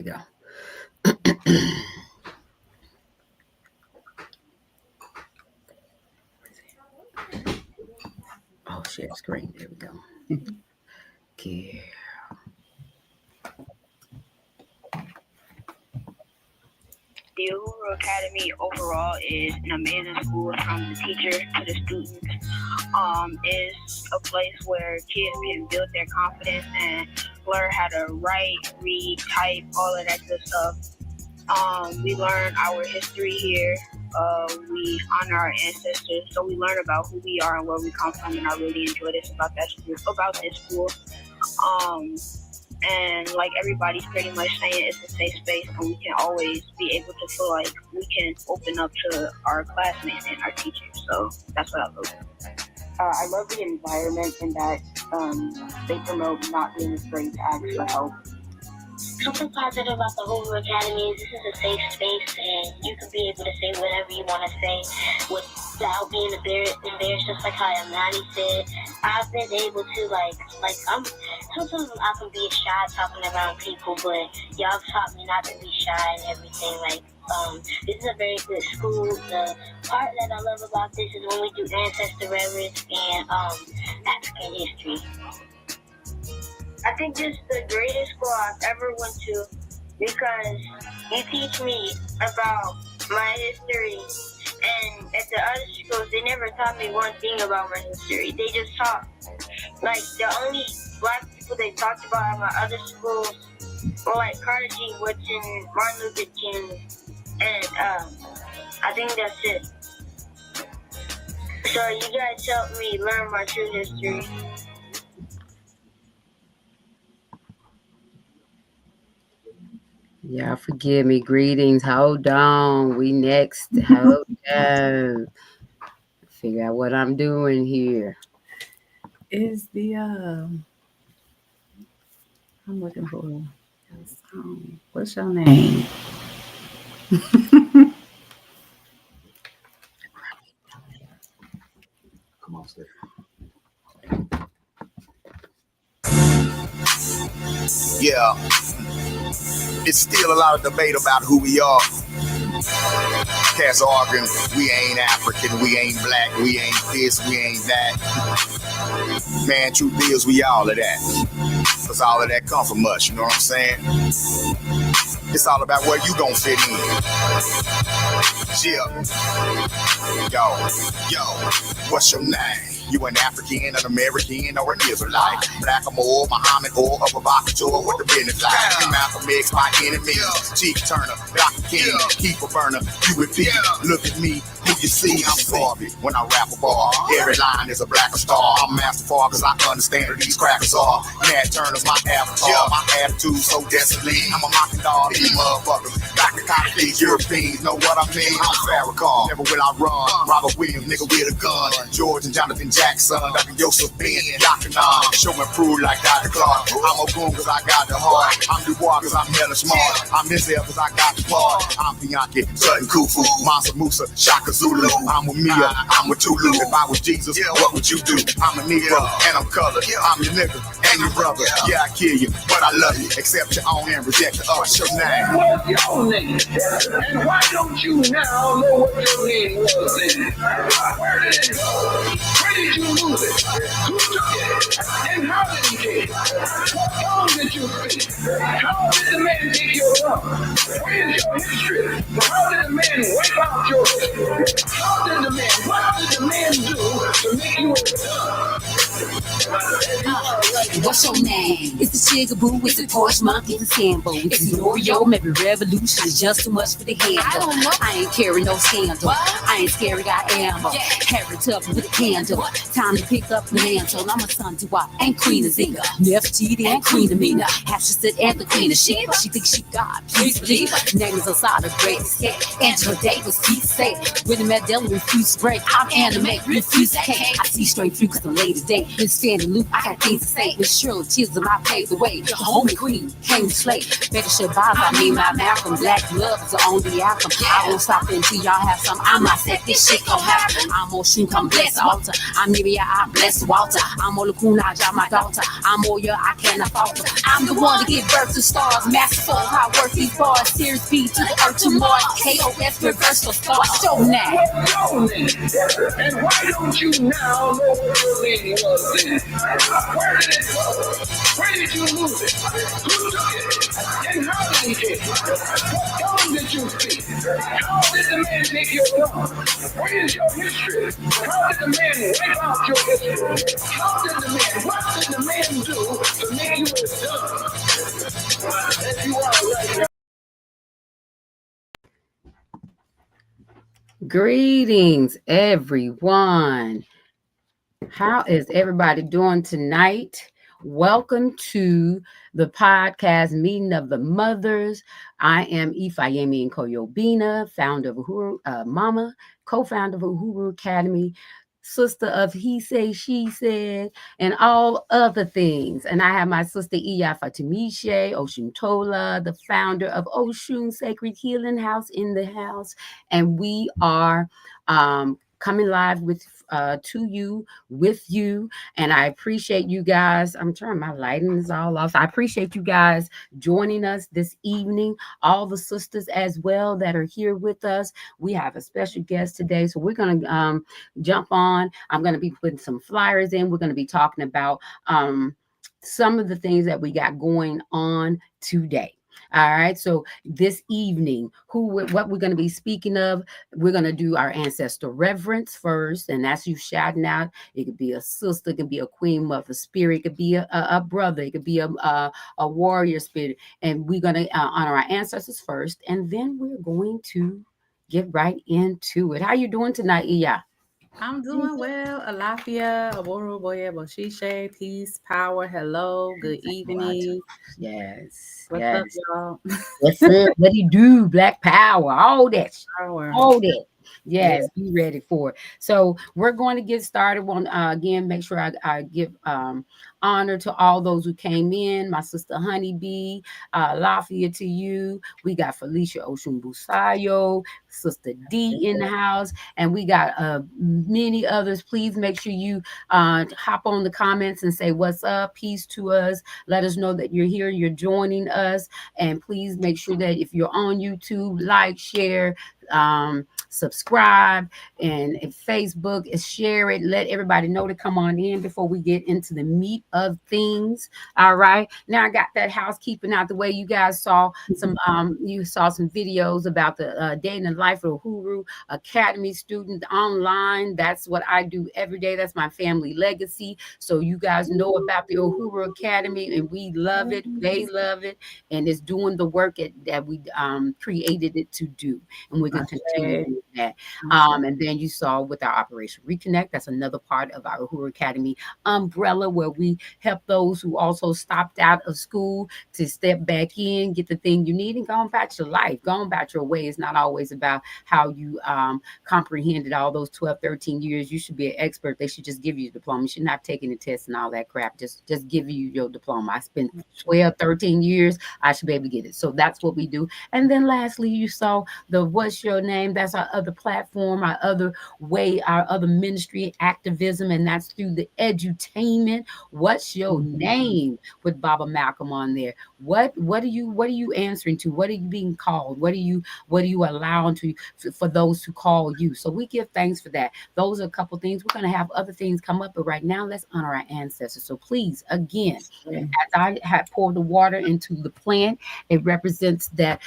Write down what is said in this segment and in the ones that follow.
go. Oh, share screen. There we go. Okay. The Uhuru Academy overall is an amazing school from the teacher to the students. It's a place where kids can build their confidence and learn how to write, read, type, all of that good stuff. We learn our history here. We honor our ancestors, so we learn about who we are and where we come from, and I really enjoy this about this school. And like everybody's pretty much saying, it's a safe space, and we can always be able to feel like we can open up to our classmates and our teachers. So that's what I love. I love the environment in that they promote not being afraid to ask for help. Something positive about the Uhuru Academy is this is a safe space, and you can be able to say whatever you want to say without being embarrassed. Just like how Iyami said, I've been able to sometimes I can be shy talking around people, but y'all taught me not to be shy and everything. This is a very good school. The part that I love about this is when we do ancestor reverence and African history. I think this is the greatest school I've ever went to because you teach me about my history, and at the other schools they never taught me one thing about my history. They just taught the only black people they talked about at my other schools were like Carter G. Woodson, Martin Luther King, and I think that's it. So you guys helped me learn my true history. Y'all forgive me. Greetings. Hold on. We next. Hold on. Figure out what I'm doing here. Is the I'm looking for what's your name? Come on, Sista. Yeah, it's still a lot of debate about who we are. Cats arguing we ain't African, we ain't black, we ain't this, we ain't that. Man, truth is we all of that. Cause all of that come from us, you know what I'm saying? It's all about where you gon' fit in. Yeah. Yo, what's your name? You an African, an American, or an Israelite? Black or more, Muhammad or a provocateur, what the business like? You Malcolm X, my enemy. Chief Turner, Dr. King, keep a burner, you repeat. Look at me, who you see? I'm Barbie when I rap a bar. Every line is a black star. I'm masterful cause I understand who these crackers are. Nat Turner's my avatar, my attitude so desolate. I'm a mocking dog, these motherfuckers. Dr. Cotton, these Europeans know what I mean. I'm Farrakhan, never will I run. Robert Williams, nigga with a gun. George and Jonathan Jackson, Dr. Joseph Ben, Yakanan, show and prove like Dr. Clark. I'm a boom cause I got the heart. I'm Dubois cause I'm hella smart. I'm Denzel cause I got the part. I'm Bianchi, Sutton Kufu, Mansa Musa, Shaka Zulu. I'm with Mia, I'm with Tulu. If I was Jesus, what would you do? I'm a Negro and I'm colored. I'm your nigga and your brother. Yeah, I kill you, but I love you. Accept your own and reject the other. Your name. What's your name? And why don't you now know what your name was then? Where did it go? Where did you lose it? Who took it? And how did he take it? What song did you speak? How did the man take your tongue? Where is your history? How did the man wipe out your history? What did the man do to make you a What's your name? It's the Chigaboo, it's the Porsche Monkey, it's the Sambo, it's the Oreo, maybe Revolution is just too much for the handle. I ain't carrying no scandal. I ain't scary, got ammo. Carry up with a candle. Time to pick up the mantle. I'm a son to I ain't Queen of Zinga. Nefertiti and Queen Amina. Half she said and the Queen of Sheba. She thinks she God, please believe her. Name is Osada, great escape. Angela Davis, keep safe. With the Mandela, refuse to break. I'm anime, refuse to hate. I see straight through cause I'm late today. Been standing loop, I got things to say. With sure tears I paved the way. The homie queen came to slay. Better Shabazz, I mean my Malcolm. Black love is the only outcome. I won't stop until y'all have some. I'm not set, this shit gon' happen. I'm on shoot, come bless altar. I'm Miriam, I bless Walter. I'm on the Kuna, I drop my daughter. I'm all your, I cannot falter. I'm the one to give birth to stars. Masterful, how I work these bars. Series B to the earth to Mars. KOS reverse the stars. Show now. And why don't you now know what your name was then? Where did it go? Where did you lose it? Who took it? And how did he get it? What tongue did you speak? How did the man take your tongue? Where is your history? How did the man wipe out your history? How did the man, what did the man do to make you as dumb as you are right now? Greetings, everyone. How is everybody doing tonight? Welcome to the podcast Meeting of the Mothers. I am Iyami and Koyobina, founder of Uhuru Mama, co-founder of Uhuru Academy, sister of He Say, She Said, and all other things. And I have my sister Iya Fatimishe Oshuntola, the founder of Oshun Sacred Healing House in the house. And we are coming live to you, with you. And I appreciate you guys. I'm turning my lighting is all off. I appreciate you guys joining us this evening. All the sisters as well that are here with us. We have a special guest today. So we're going to jump on. I'm going to be putting some flyers in. We're going to be talking about some of the things that we got going on today. All right. So this evening, what we're going to be speaking of, we're going to do our ancestor reverence first. And that's you shouting out. It could be a sister, it could be a queen mother spirit, it could be a brother, it could be a warrior spirit. And we're going to honor our ancestors first. And then we're going to get right into it. How you doing tonight, Iya? I'm doing well. Alafia, Aboru Boye, Boshishe, peace, power, hello, good evening. Yes. What's yes. up, y'all? What's up? What do you do? Black power, all that. Power. All that. Yes, be ready for it. So we're going to get started on again. Make sure I give honor to all those who came in. My sister Honeybee, Lafayette to you. We got Felicia Oshunbusayo, Sister D in the house, and we got many others. Please make sure you hop on the comments and say what's up, peace to us. Let us know that you're here, you're joining us, and please make sure that if you're on YouTube, like, share, subscribe, and if Facebook is share it. Let everybody know to come on in before we get into the meat of things. All right. Now I got that housekeeping out the way. You guys saw some some videos about the day in the life of Uhuru Academy student online. That's what I do every day. That's my family legacy. So you guys know about the Uhuru Academy, and we love it. They love it, and it's doing the work that we created it to do, and we're going to continue doing that. And then you saw with our Operation Reconnect, that's another part of our Uhuru Academy umbrella, where we help those who also stopped out of school to step back in, get the thing you need, and go on about your life, go on about your way. It's not always about how you comprehended all those 12, 13 years. You should be an expert. They should just give you a diploma. You should not take any tests and all that crap. Just give you your diploma. I spent 12, 13 years. I should be able to get it. So that's what we do. And then lastly, you saw the What's Your Name? That's our other platform, our other way, our other ministry activism, and that's through the edutainment. What's your name? With Baba Malcolm on there. What are you answering to? What are you being called? What are you allowing to for those who call you? So we give thanks for that. Those are a couple things. We're going to have other things come up, but right now let's honor our ancestors. So please, again, as I have poured the water into the plant, it represents that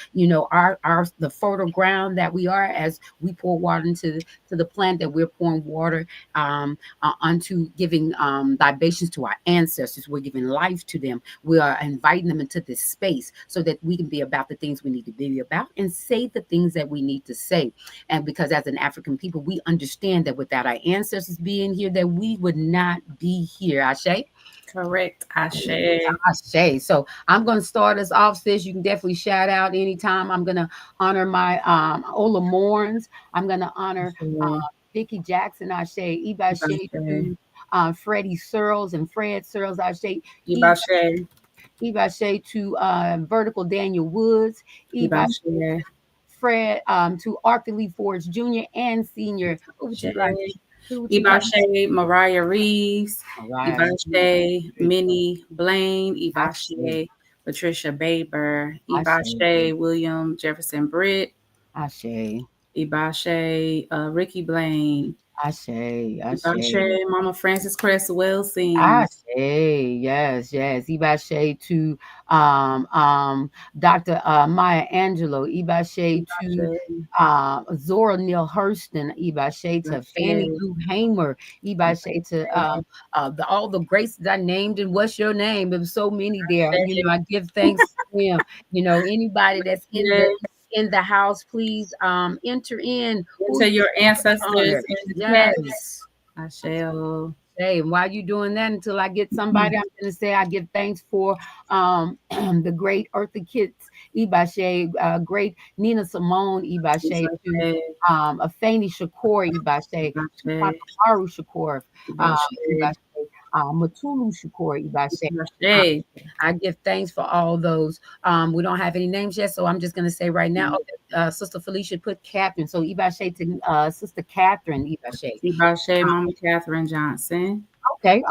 our the fertile ground that we are, as we pour water into the plant, that we're pouring water onto giving libations to our ancestors. We're giving life to them. We are inviting them into this space so that we can be about the things we need to be about and say the things that we need to say. And because as an African people, we understand that without our ancestors being here, that we would not be here. Ashe? Correct. Ashe. Ashe. So I'm going to start us off, sis. You can definitely shout out anytime. I'm going to honor my Ola Morns. I'm going to honor Vicky Jackson. Ashe. Iba Ashe. Freddie Searles and Fred Searles, Ashe. Ibashe. Ibashe to Vertical Daniel Woods. Ibashe Ibashe. Fred to Arthur Lee Forge Jr. and Senior. Who would you like? Who would you like? Ibashe Mariah Reeves. Mariah. Ibashe Minnie Blaine. Ibashe Patricia Baber. Ibashe William Jefferson Britt. Ashe. Ibashe Ricky Blaine. Ashe. Ibashe Mama Frances Cresswell sings. Ashe. Yes. Ibashe to Dr. Maya Angelou. Ibashe to Zora Neale Hurston. Ibashe to Fannie Lou Hamer. Ibashe to all the greats that I named. And what's your name? There was so many there. I give thanks to them. Anybody that's in the house, please enter in. To your ancestors. Yes. I shall. Hey, and while you're doing that, until I get somebody, I'm going to say I give thanks for the great Eartha Kitt's Ibashe, great Nina Simone Ibashe, to Afeni Shakur Ibashe, Maru Shakur Ibashe, Matulu Shakur Ibashe. I give thanks for all those. We don't have any names yet, so I'm just going to say right now, Sister Felicia put Catherine. So Ibashe to Sister Catherine Ibashe. Ibashe Mama Catherine Johnson. Okay.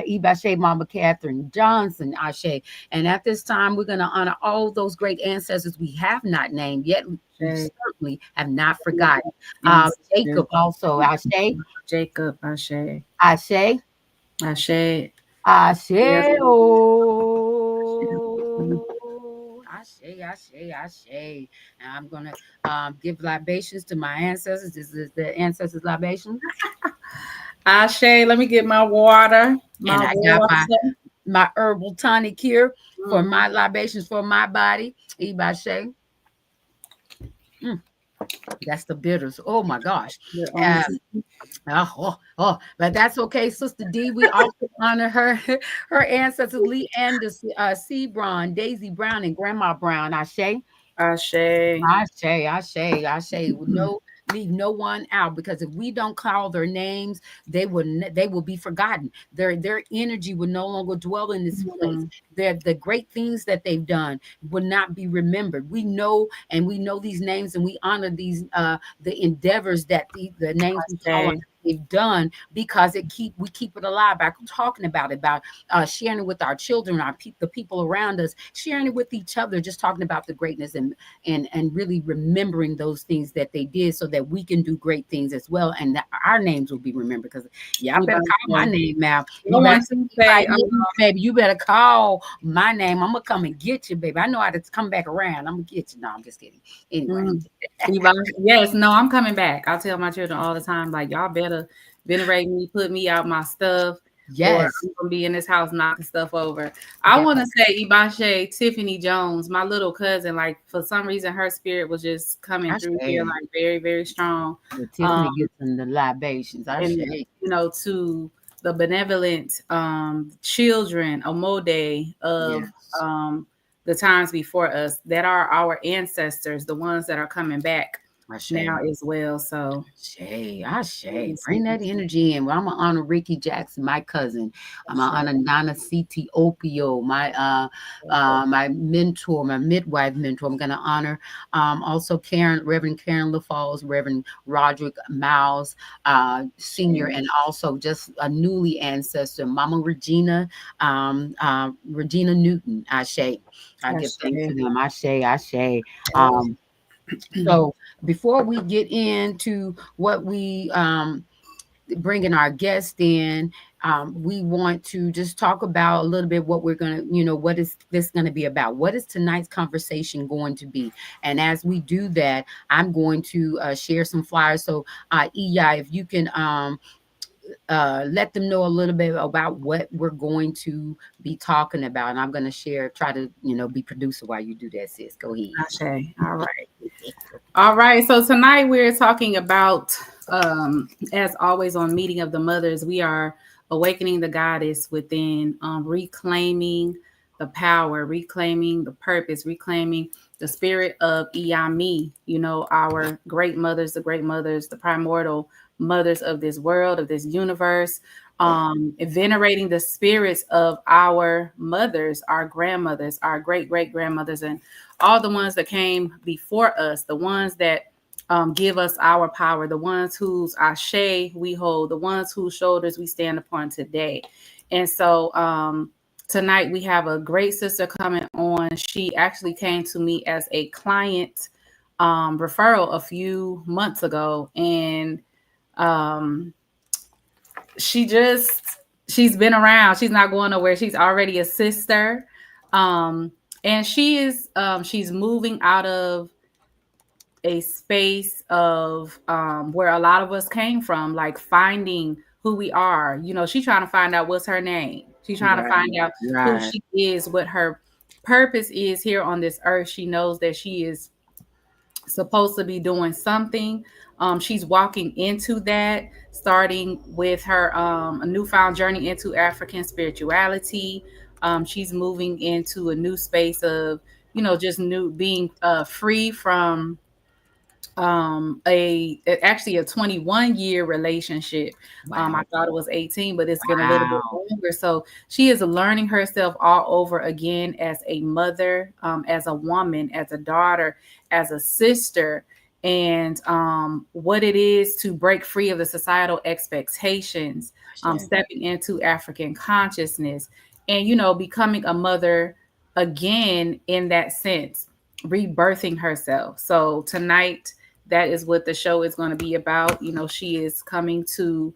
Ibashe Mama Catherine Johnson, Ashe. And at this time, we're going to honor all those great ancestors we have not named yet. We certainly have not forgotten. Jacob also, Ashe. Jacob, Ashe. Ashe. Ashe. Ashe. Ashe. And I'm going to give libations to my ancestors. This is the ancestors' libation. Ashe, let me get my water. I got my herbal tonic here for my libations for my body. Ibashe. That's the bitters. Oh my gosh. But that's okay, Sister D. We also honor her ancestors, Lee Anders, C. Brown, Daisy Brown, and Grandma Brown. Ashe. Leave no one out, because if we don't call their names, they will be forgotten. Their energy will no longer dwell in this place. The great things that they've done will not be remembered. We know these names, and we honor these the endeavors that the names we call on they've done, because we keep it alive by talking about it, about sharing it with our children, the people around us, sharing it with each other, just talking about the greatness and really remembering those things that they did, so that we can do great things as well, and that our names will be remembered. Because I better call my name now. Baby, you better call my name. I'm gonna come and get you, baby. I know how to come back around. I'm gonna get you. No, I'm just kidding. Anyway. Yes, no, I'm coming back. I tell my children all the time, like, y'all better venerate me, put me out my stuff. Yes, I'm gonna be in this house knocking stuff over. I want to say Ibashe Tiffany Jones, my little cousin. Like, for some reason, her spirit was just coming through here, like, very, very strong. Tiffany gets in the libations. To the benevolent children of Mode of the times before us, that are our ancestors, the ones that are coming back now as well. So Ashe. Bring that energy in. Well, I'm gonna honor Ricky Jackson, my cousin. I'm gonna honor Nana C.T. Opio, my my mentor, my midwife mentor. I'm gonna honor also Reverend Karen LaFalls, Reverend Roderick Miles Sr., and also just a newly ancestor, Mama Regina Newton. Ashe. I give thanks to them. Ashe. So before we get into what we bringing our guest in, we want to just talk about a little bit what we're going to, what is this going to be about? What is tonight's conversation going to be? And as we do that, I'm going to share some flyers. So Iya, if you can let them know a little bit about what we're going to be talking about. And I'm going to try to, be producer while you do that, sis. Go ahead. Okay. All right. So tonight we're talking about, as always on Meeting of the Mothers, we are awakening the goddess within, reclaiming the power, reclaiming the purpose, reclaiming the spirit of Iyami, our great mothers, the primordial mothers of this world, of this universe, venerating the spirits of our mothers, our grandmothers, our great grandmothers, and all the ones that came before us, the ones that give us our power, the ones whose ashe we hold, the ones whose shoulders we stand upon today. And so tonight we have a great sister coming on. She actually came to me as a client referral a few months ago, and she's been around. She's not going nowhere. She's already a sister, and she's moving out of a space of where a lot of us came from, like finding who we are. You know, she's trying to find out what's her name. She's trying to find out who she is, what her purpose is here on this earth. She knows that she is supposed to be doing something. She's walking into that, starting with her a newfound journey into African spirituality. She's moving into a new space of, you know, just being free from actually a 21-year relationship. I thought it was 18, but it's been a little bit longer. So she is learning herself all over again as a mother, as a woman, as a daughter, as a sister, and what it is to break free of the societal expectations, stepping into African consciousness, and, you know, becoming a mother again in that sense, rebirthing herself. So tonight, that is what the show is going to be about. You know, she is coming to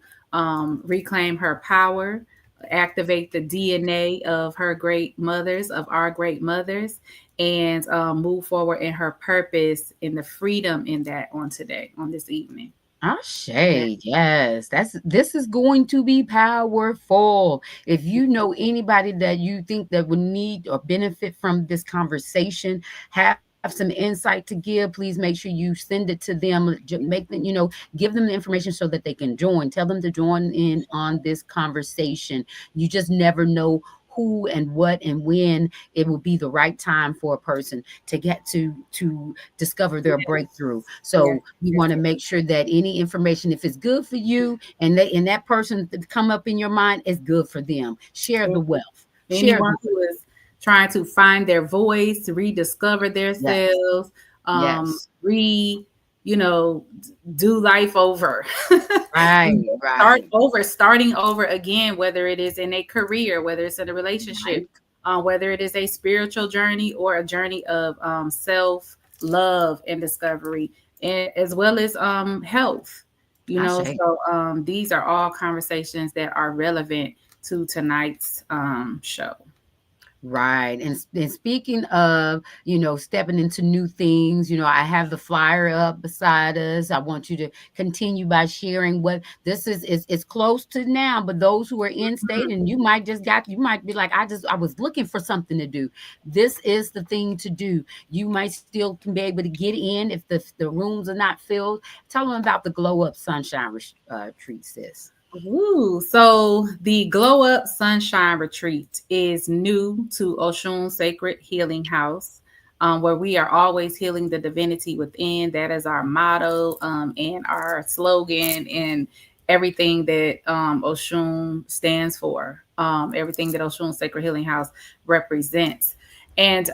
reclaim her power, activate the DNA of her great mothers, of our great mothers, and move forward in her purpose, in the freedom in that on this evening. Ashe, yes, this is going to be powerful. If you know anybody that you think that would need or benefit from this conversation, have some insight to give, please make sure you send it to them. Make them, you know, give them the information so that they can join. Tell them to join in on this conversation. You just never know who and what and when it will be the right time for a person to get to discover their breakthrough. So you want to make sure that any information, if it's good for you and that person to come up in your mind, is good for them. Share the wealth. Anyone who is trying to find their voice, rediscover themselves, do life over. Starting over again, whether it is in a career, whether it's in a relationship, whether it is a spiritual journey or a journey of self-love and discovery, as well as health. You know, so these are all conversations that are relevant to tonight's show. Right. And speaking of, you know, stepping into new things, you know, I have the flyer up beside us. I want you to continue by sharing what this is. It's close to now, but those who are in state and you might be like, I was looking for something to do. This is the thing to do. You might still can be able to get in if the rooms are not filled. Tell them about the Glow Up Sunshine Retreat, sis. Ooh, so the Glow Up Sunshine Retreat is new to Oshun Sacred Healing House, where we are always healing the divinity within. That is our motto and our slogan and everything that Oshun stands for, everything that Oshun Sacred Healing House represents. And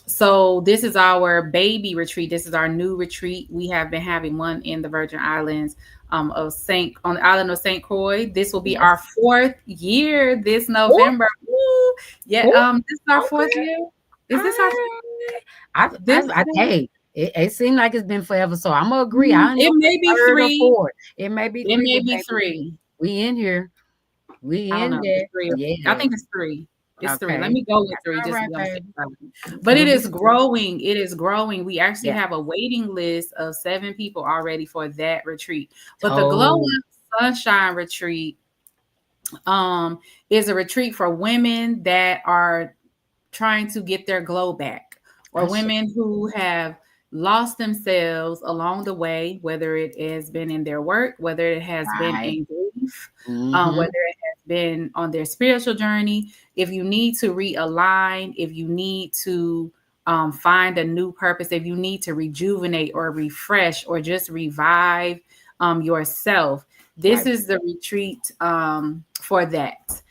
so this is our baby retreat. This is our new retreat. We have been having one in the Virgin Islands on the island of St. Croix. This will be our 4th year this November. Ooh. Yeah, this is our 4th year. Is this our? Hey, it seemed like it's been forever, so I'm gonna agree. It may be 3. It may be 3. It may be 3. We in here. We in there. Yeah. I think it's 3. It's 3. Let me go with 3. But it is growing. It is growing. We actually have a waiting list of 7 people already for that retreat. But the Glow Up Sunshine Retreat is a retreat for women that are trying to get their glow back, or women who have lost themselves along the way, whether it has been in their work, whether it has been in grief, whether it has been on their spiritual journey. If you need to realign, if you need to find a new purpose, if you need to rejuvenate or refresh or just revive yourself, this is the retreat for that.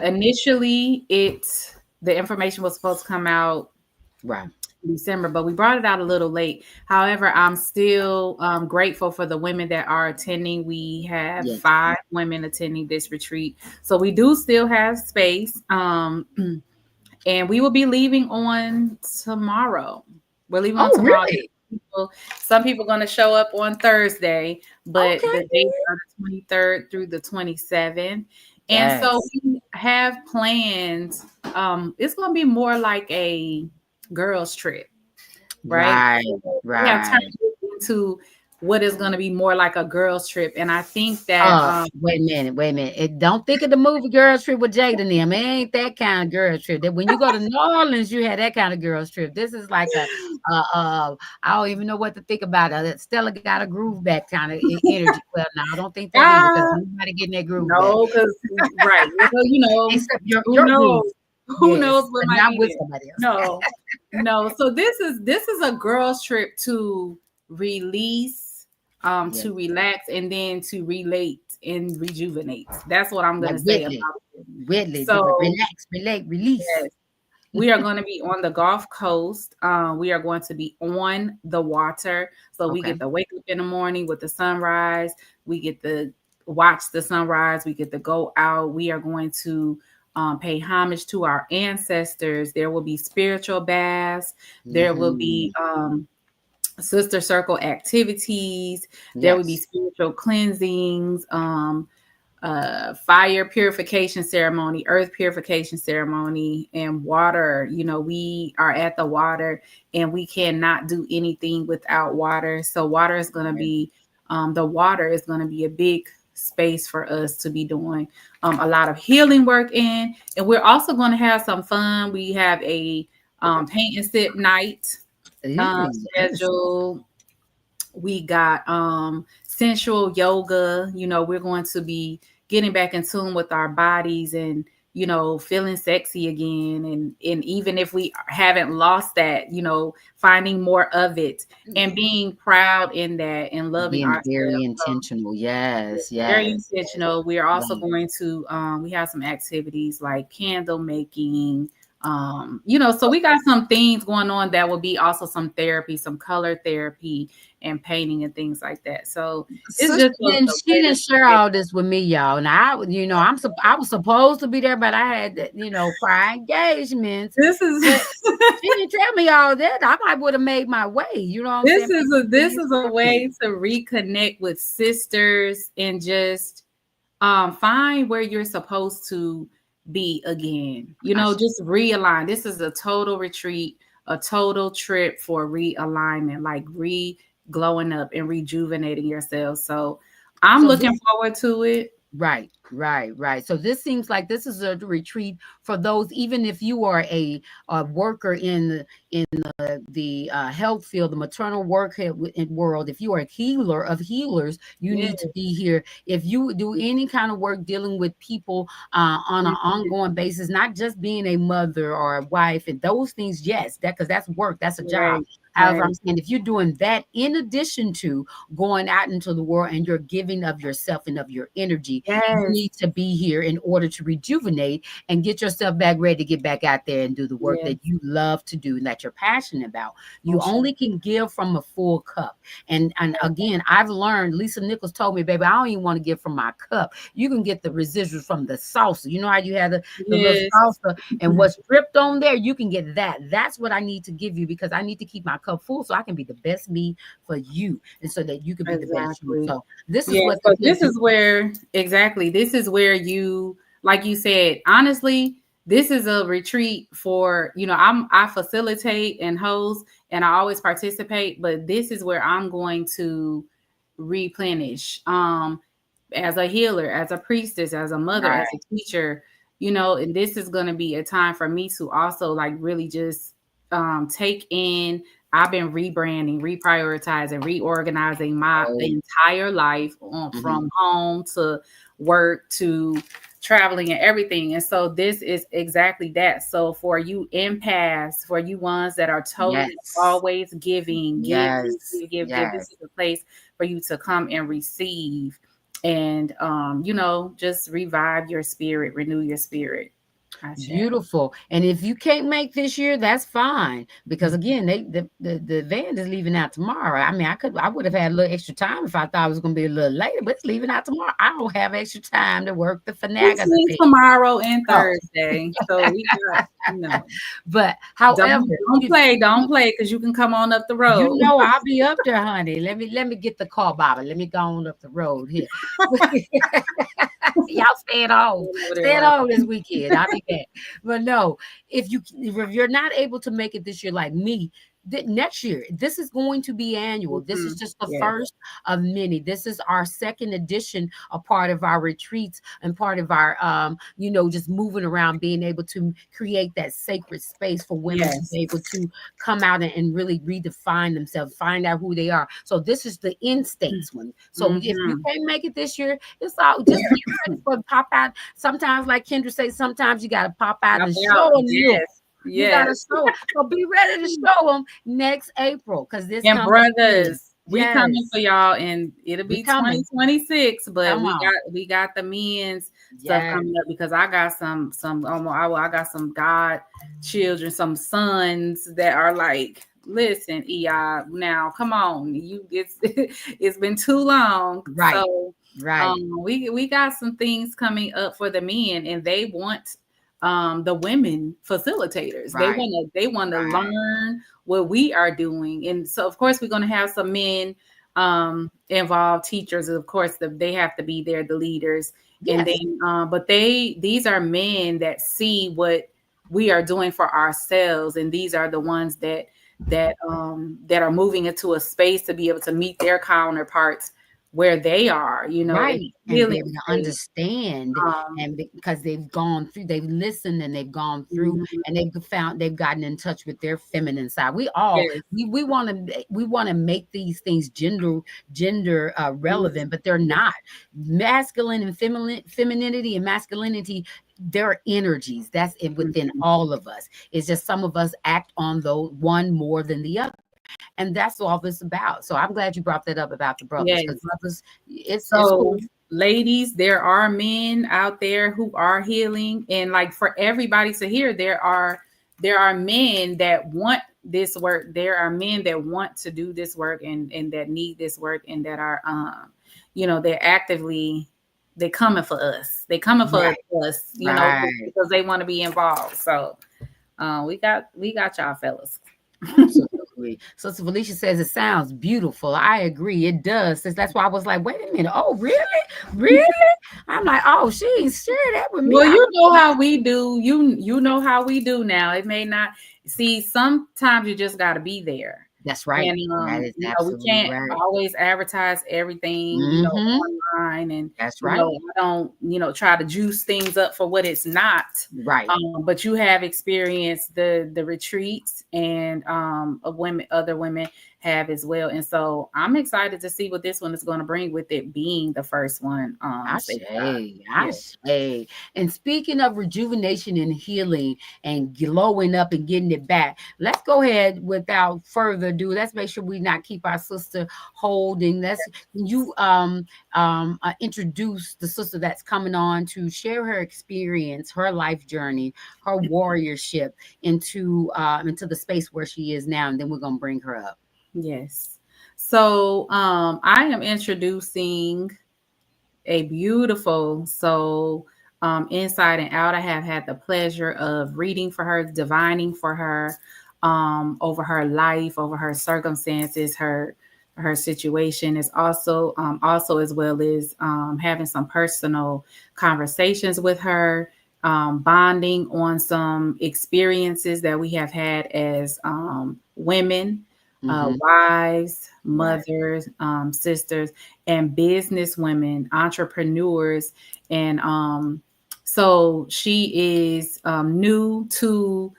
Initially, the information was supposed to come out right in December, but we brought it out a little late. However, I'm still grateful for the women that are attending. We have 5 women attending this retreat, so we do still have space. And we will be leaving on tomorrow. We're leaving on tomorrow. Really? Some people are going to show up on Thursday, but the dates are the 23rd through the 27th. And so we have plans. It's going to be more like a girls' trip, right? We have turned into what is going to be more like a girls' trip. And I think that wait a minute. Don't think of the movie Girls Trip with Jada and them. It ain't that kind of girls trip. That when you go to New Orleans, you had that kind of girls trip. This is like I don't even know what to think about it. Stella got a groove back kind of energy. Well, now I don't think that is because nobody getting that groove back. No, because right. Well, you know, except your knows? groove. Who knows what might not with be somebody else. No. So this is a girls trip to release, to relax, and then to relate and rejuvenate. That's what I'm gonna say about it. So relax, release. Yes. We are going to be on the Gulf Coast. We are going to be on the water. So we get to wake up in the morning with the sunrise. We get to watch the sunrise. We get to go out. We are going to pay homage to our ancestors. There will be spiritual baths. There will be sister circle activities. There will be spiritual cleansings, fire purification ceremony, earth purification ceremony, and water. You know, we are at the water and we cannot do anything without water. So water is going to be, the water is going to be a big space for us to be doing a lot of healing work in. And we're also going to have some fun. We have a paint and sip night schedule. We got sensual yoga. You know, we're going to be getting back in tune with our bodies and, you know, feeling sexy again. And even if we haven't lost that, you know, finding more of it and being proud in that and loving ourselves. Very intentional. Yes. Very intentional. We are also going to, we have some activities like candle making, you know, so we got some things going on that will be also some therapy, some color therapy and painting and things like that. So it's just she didn't share all this with me, y'all. And I was supposed to be there, but I had, you know, prior engagements. This is she didn't tell me all that. I might would have made my way. You know what I'm saying? This is a way to reconnect with sisters and just find where you're supposed to be again, you know, just realign. This is a total retreat, a total trip for realignment, like glowing up and rejuvenating yourself. So I'm looking forward to it. Right. So this seems like this is a retreat for those, even if you are a worker in the health field, the maternal work world. If you are a healer of healers, you need to be here. If you do any kind of work dealing with people on an ongoing basis, not just being a mother or a wife and those things, yes, because that's work, that's a job. However, I'm saying if you're doing that in addition to going out into the world and you're giving of yourself and of your energy, you need to be here in order to rejuvenate and get yourself back ready to get back out there and do the work that you love to do and that you're passionate about. You only can give from a full cup. And again, I've learned, Lisa Nichols told me, baby, I don't even want to give from my cup. You can get the residuals from the salsa. You know how you have the little salsa and what's dripped on there, you can get that. That's what I need to give you because I need to keep my cup full so I can be the best me for you and so that you can be the best you. So this is this is where you, like you said, honestly, this is a retreat for, you know, I facilitate and host and I always participate, but this is where I'm going to replenish as a healer, as a priestess, as a mother, as a teacher, you know, and this is going to be a time for me to also like really just take in. I've been rebranding, reprioritizing, reorganizing my entire life from home to work to traveling and everything. And so this is exactly that. So for you empaths, for you ones that are totally always giving, give, this is a place for you to come and receive. and just revive your spirit, renew your spirit. Beautiful. And if you can't make this year, that's fine. Because again, the van is leaving out tomorrow. I mean, I would have had a little extra time if I thought it was gonna be a little later, but it's leaving out tomorrow. I don't have extra time to work the finagle. Tomorrow and Thursday. So we got, But however, don't play because you can come on up the road. I'll be up there, honey. Let me get the car, Bobby. Let me go on up the road here. Y'all stay at home. Stay at home this weekend. I'll be back. But no, if you're not able to make it this year like me, next year, this is going to be annual. This is just the first of many. This is our second edition, a part of our retreats and part of our, just moving around, being able to create that sacred space for women to be able to come out and really redefine themselves, find out who they are. So this is the end states one. So if you can't make it this year, it's all just get ready for pop out. Sometimes, like Kendra says, sometimes you got to pop out and show them. You gotta show. So be ready to show them next April, because this brothers, we coming for y'all, and it'll be 2026. But we got the men's stuff coming up, because I got some I got some God children, some sons that are like, listen, now come on, it's been too long, right? So we got some things coming up for the men, and they want the women facilitators. They want to learn what we are doing. And so of course we're going to have some men involved, teachers, of course they have to be there, the leaders. And then but these are men that see what we are doing for ourselves, and these are the ones that are moving into a space to be able to meet their counterparts where they are, right, and be able to understand, and because they've gone through, they've listened, and they've gone through, and they've gotten in touch with their feminine side. We all we want to make these things gender relevant, but they're not. Masculine and femininity and masculinity, they're energies that's within all of us. It's just some of us act on the one more than the other. And that's all this about. So I'm glad you brought that up about the brothers. Because brothers, it's cool. Ladies, there are men out there who are healing, and like for everybody to hear, there are men that want this work. There are men that want to do this work and that need this work, and that are they're coming for us. They're coming for us, because they want to be involved. So we got y'all fellas. Absolutely. So Felicia says it sounds beautiful. I agree, it does. That's why I was like, wait a minute. Oh, really? I'm like, oh, she ain't shared that with me. Well, you know how we do. You know how we do now. It may not see. Sometimes you just got to be there. That's right. And, that is we can't always advertise everything, online, and that's right. I don't, try to juice things up for what it's not. Right. But you have experienced the retreats, and other women have as well. And so I'm excited to see what this one is going to bring, with it being the first one. I say. And speaking of rejuvenation and healing and glowing up and getting it back, let's go ahead without further ado. Let's make sure we not keep our sister holding. You introduce the sister that's coming on to share her experience, her life journey, her warriorship into the space where she is now, and then we're gonna bring her up. Yes. So I am introducing a beautiful soul, inside and out. I have had the pleasure of reading for her, divining for her, over her life, over her circumstances, her situation. Is also as well as having some personal conversations with her, bonding on some experiences that we have had as women, wives, mothers, sisters, and business women, entrepreneurs. And so she is new to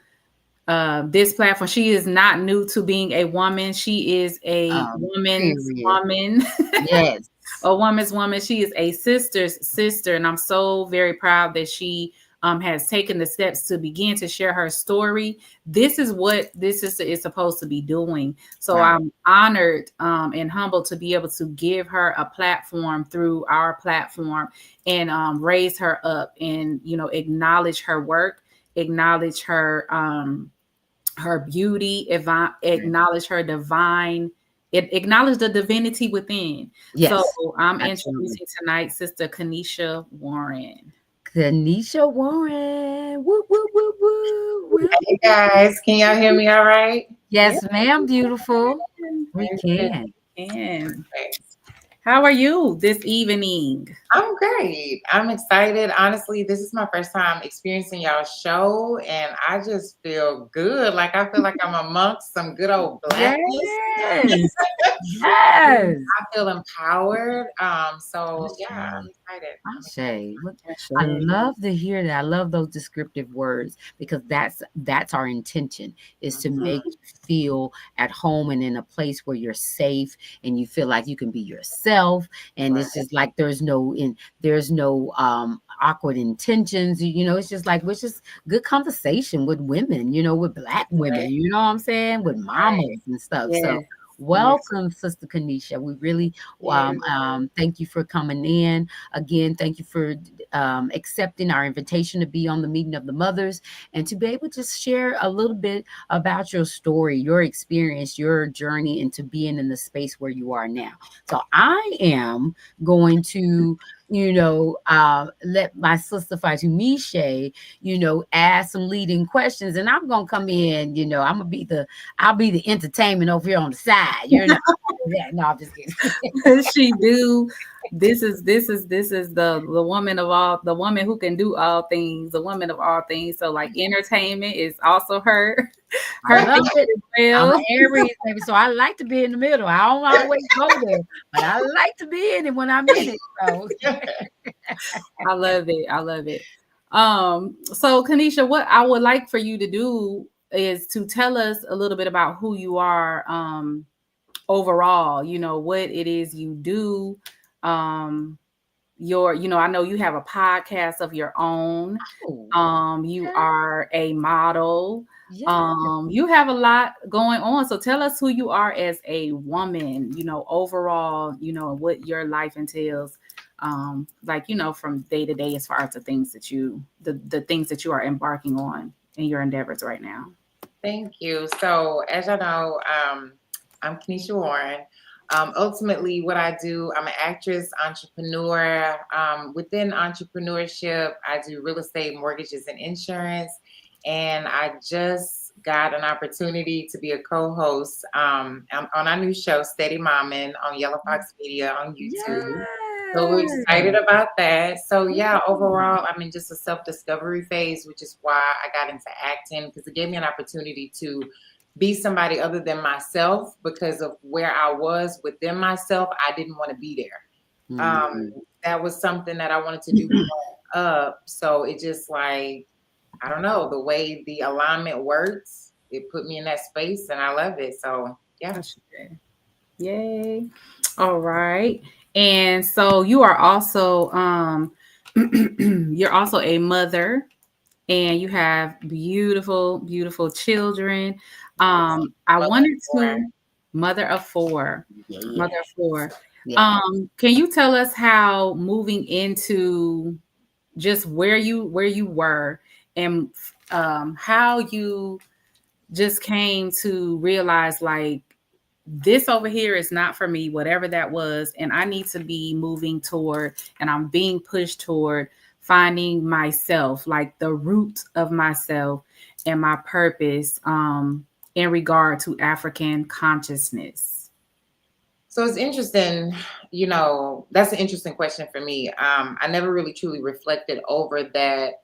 this platform. She is not new to being a woman. She is a woman's woman. Yes. A woman's woman. She is a sister's sister. And I'm so very proud that she has taken the steps to begin to share her story. This is what this is supposed to be doing. So Right. I'm honored and humbled to be able to give her a platform through our platform and raise her up and, you know, acknowledge her work, acknowledge her beauty, acknowledge her divine, acknowledge the divinity within. Yes. So I'm Absolutely. introducing tonight Sister Kanisha Warren. Kanisha Warren. Woo, woo, woo, woo. Hey guys, can y'all hear me all right? Yes, ma'am, beautiful. We Okay. can. And how are you this evening? I'm great. I'm excited. Honestly, this is my first time experiencing y'all's show, and I just feel good. Like I feel like I'm amongst some good old blackness. Yes. Yes. I feel empowered. So yeah, I'm excited. Ashe. I love to hear that. I love those descriptive words because that's our intention is to make you feel at home and in a place where you're safe and you feel like you can be yourself. And it's just like there's no awkward intentions. You know, it's just like it's just good conversation with women, you know, with black women, you know what I'm saying? With mamas and stuff. So welcome, Sister Kanisha. We really thank you for coming in. Again, thank you for accepting our invitation to be on the meeting of the mothers and to be able to share a little bit about your story, your experience, your journey into being in the space where you are now. So I am going to, you know, let my sister Fatumishe, you know, ask some leading questions, and I'm gonna come in. You know, I'll be the entertainment over here on the side. You know, no, I'm just kidding. She do. This is the woman of all, the woman who can do all things, the woman of all things. So like entertainment is also her. I love it. I'm an Aries, baby, so I like to be in the middle. I don't always go there, but I like to be in it when I'm in it. So. I love it. I love it. So Kanisha, what I would like for you to do is to tell us a little bit about who you are overall, you know, what it is you do. You know, I know you have a podcast of your own. You are a model. You have a lot going on. So tell us who you are as a woman, you know, overall, you know, what your life entails. Like, you know, from day to day as far as the things that the things that you are embarking on in your endeavors right now. Thank you. So as y'all know, I'm Kanisha Warren. Ultimately, what I do, I'm an actress, entrepreneur. Within entrepreneurship, I do real estate, mortgages, and insurance. And I just got an opportunity to be a co-host on our new show, Steady Mommin', on Yellow Fox Media on YouTube. So we're excited about that. So yeah, overall, I'm in just a self-discovery phase, which is why I got into acting, because it gave me an opportunity to be somebody other than myself, because of where I was within myself. I didn't want to be there. That was something that I wanted to do growing up. So it just like, I don't know, the way the alignment works, it put me in that space and I love it. So yeah. Yay. All right. And so you are also you're also a mother and you have beautiful, beautiful children. I wanted to mother of four. Mother of four. Yeah. Can you tell us how moving into just where you were and how you just came to realize like this over here is not for me, whatever that was, and I need to be moving toward, and I'm being pushed toward finding myself, like the root of myself and my purpose in regard to African consciousness? So it's interesting, you know, that's an interesting question for me. I never really truly reflected over that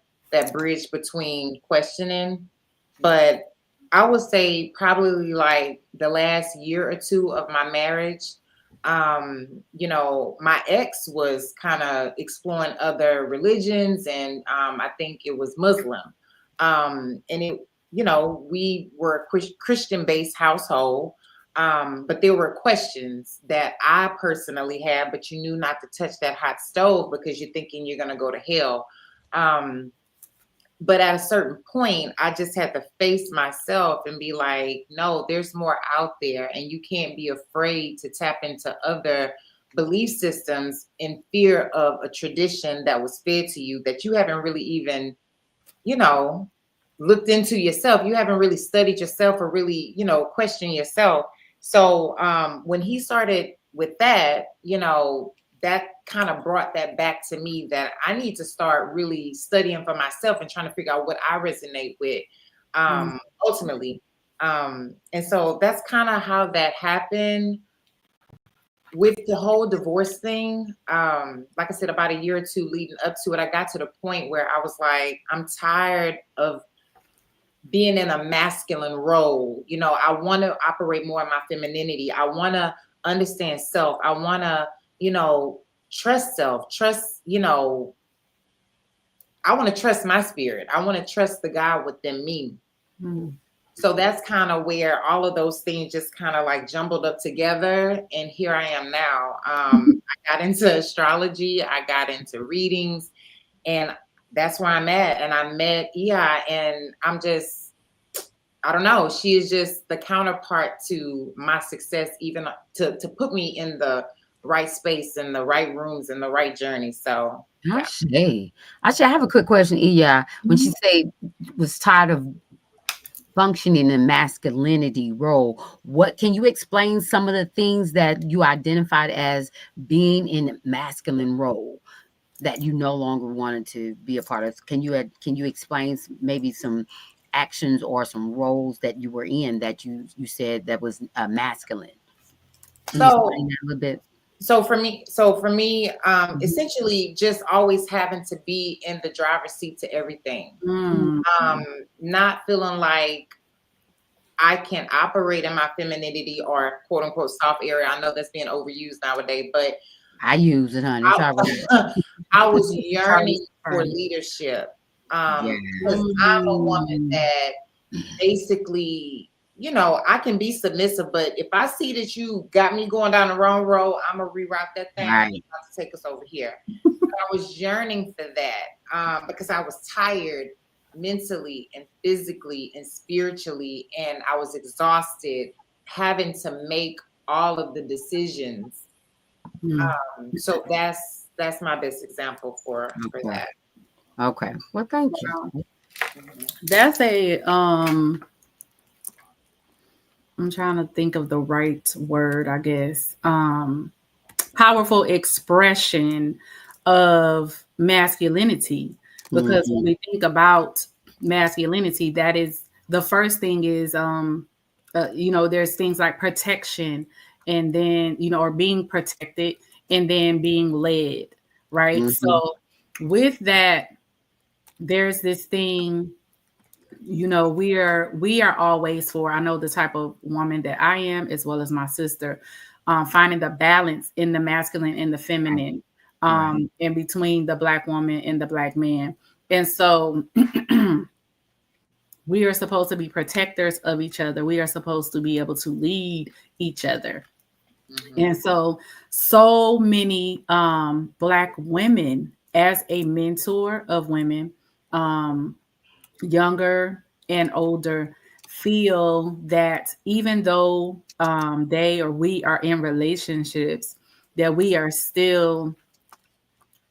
bridge between questioning, but I would say probably like the last year or two of my marriage, you know, my ex was kind of exploring other religions, and I think it was Muslim. And it, you know, we were a Christian-based household, but there were questions that I personally had, but you knew not to touch that hot stove because you're thinking you're going to go to hell. but at a certain point, I just had to face myself and be like, no, there's more out there. And you can't be afraid to tap into other belief systems in fear of a tradition that was fed to you that you haven't really even, looked into yourself. You haven't really studied yourself or really, questioned yourself. So when he started with that, that kind of brought that back to me, that I need to start really studying for myself and trying to figure out what I resonate with ultimately. And so that's kind of how that happened. With the whole divorce thing, like I said, about a year or two leading up to it, I got to the point where I was like, I'm tired of being in a masculine role. I want to operate more in my femininity. I want to understand self. I want to, trust self, I want to trust my spirit. I want to trust the God within me. So that's kind of where all of those things just kind of like jumbled up together. And here I am now. I got into astrology. I got into readings, and that's where I'm at. And I met Iya, and I'm just, I don't know. She is just the counterpart to my success, even to put me in the right space, in the right rooms, in the right journey. So I have a quick question, Iya. When she say was tired of functioning in masculinity role, what can you explain some of the things that you identified as being in masculine role that you no longer wanted to be a part of? Can you explain maybe some actions or some roles that you were in that you said that was masculine? Can you explain that a little bit? So for me, essentially just always having to be in the driver's seat to everything. Not feeling like I can operate in my femininity or quote unquote soft area. I know that's being overused nowadays, but I use it, honey. I was yearning for leadership. Because I'm a woman that basically, I can be submissive, but if I see that you got me going down the wrong road, I'm gonna reroute that thing to take us over here. I was yearning for that because I was tired mentally and physically and spiritually, and I was exhausted having to make all of the decisions. So that's my best example for that. Okay. Well, thank you. That's a I'm trying to think of the right word, I guess. Powerful expression of masculinity. Because when we think about masculinity, that is the first thing is, there's things like protection, and then, or being protected, and then being led, right? So with that, there's this thing, we are always for, I know the type of woman that I am, as well as my sister, finding the balance in the masculine and the feminine, in between the Black woman and the Black man. And so we are supposed to be protectors of each other. We are supposed to be able to lead each other. And so many Black women, as a mentor of women, younger and older, feel that even though they or we are in relationships, that we are still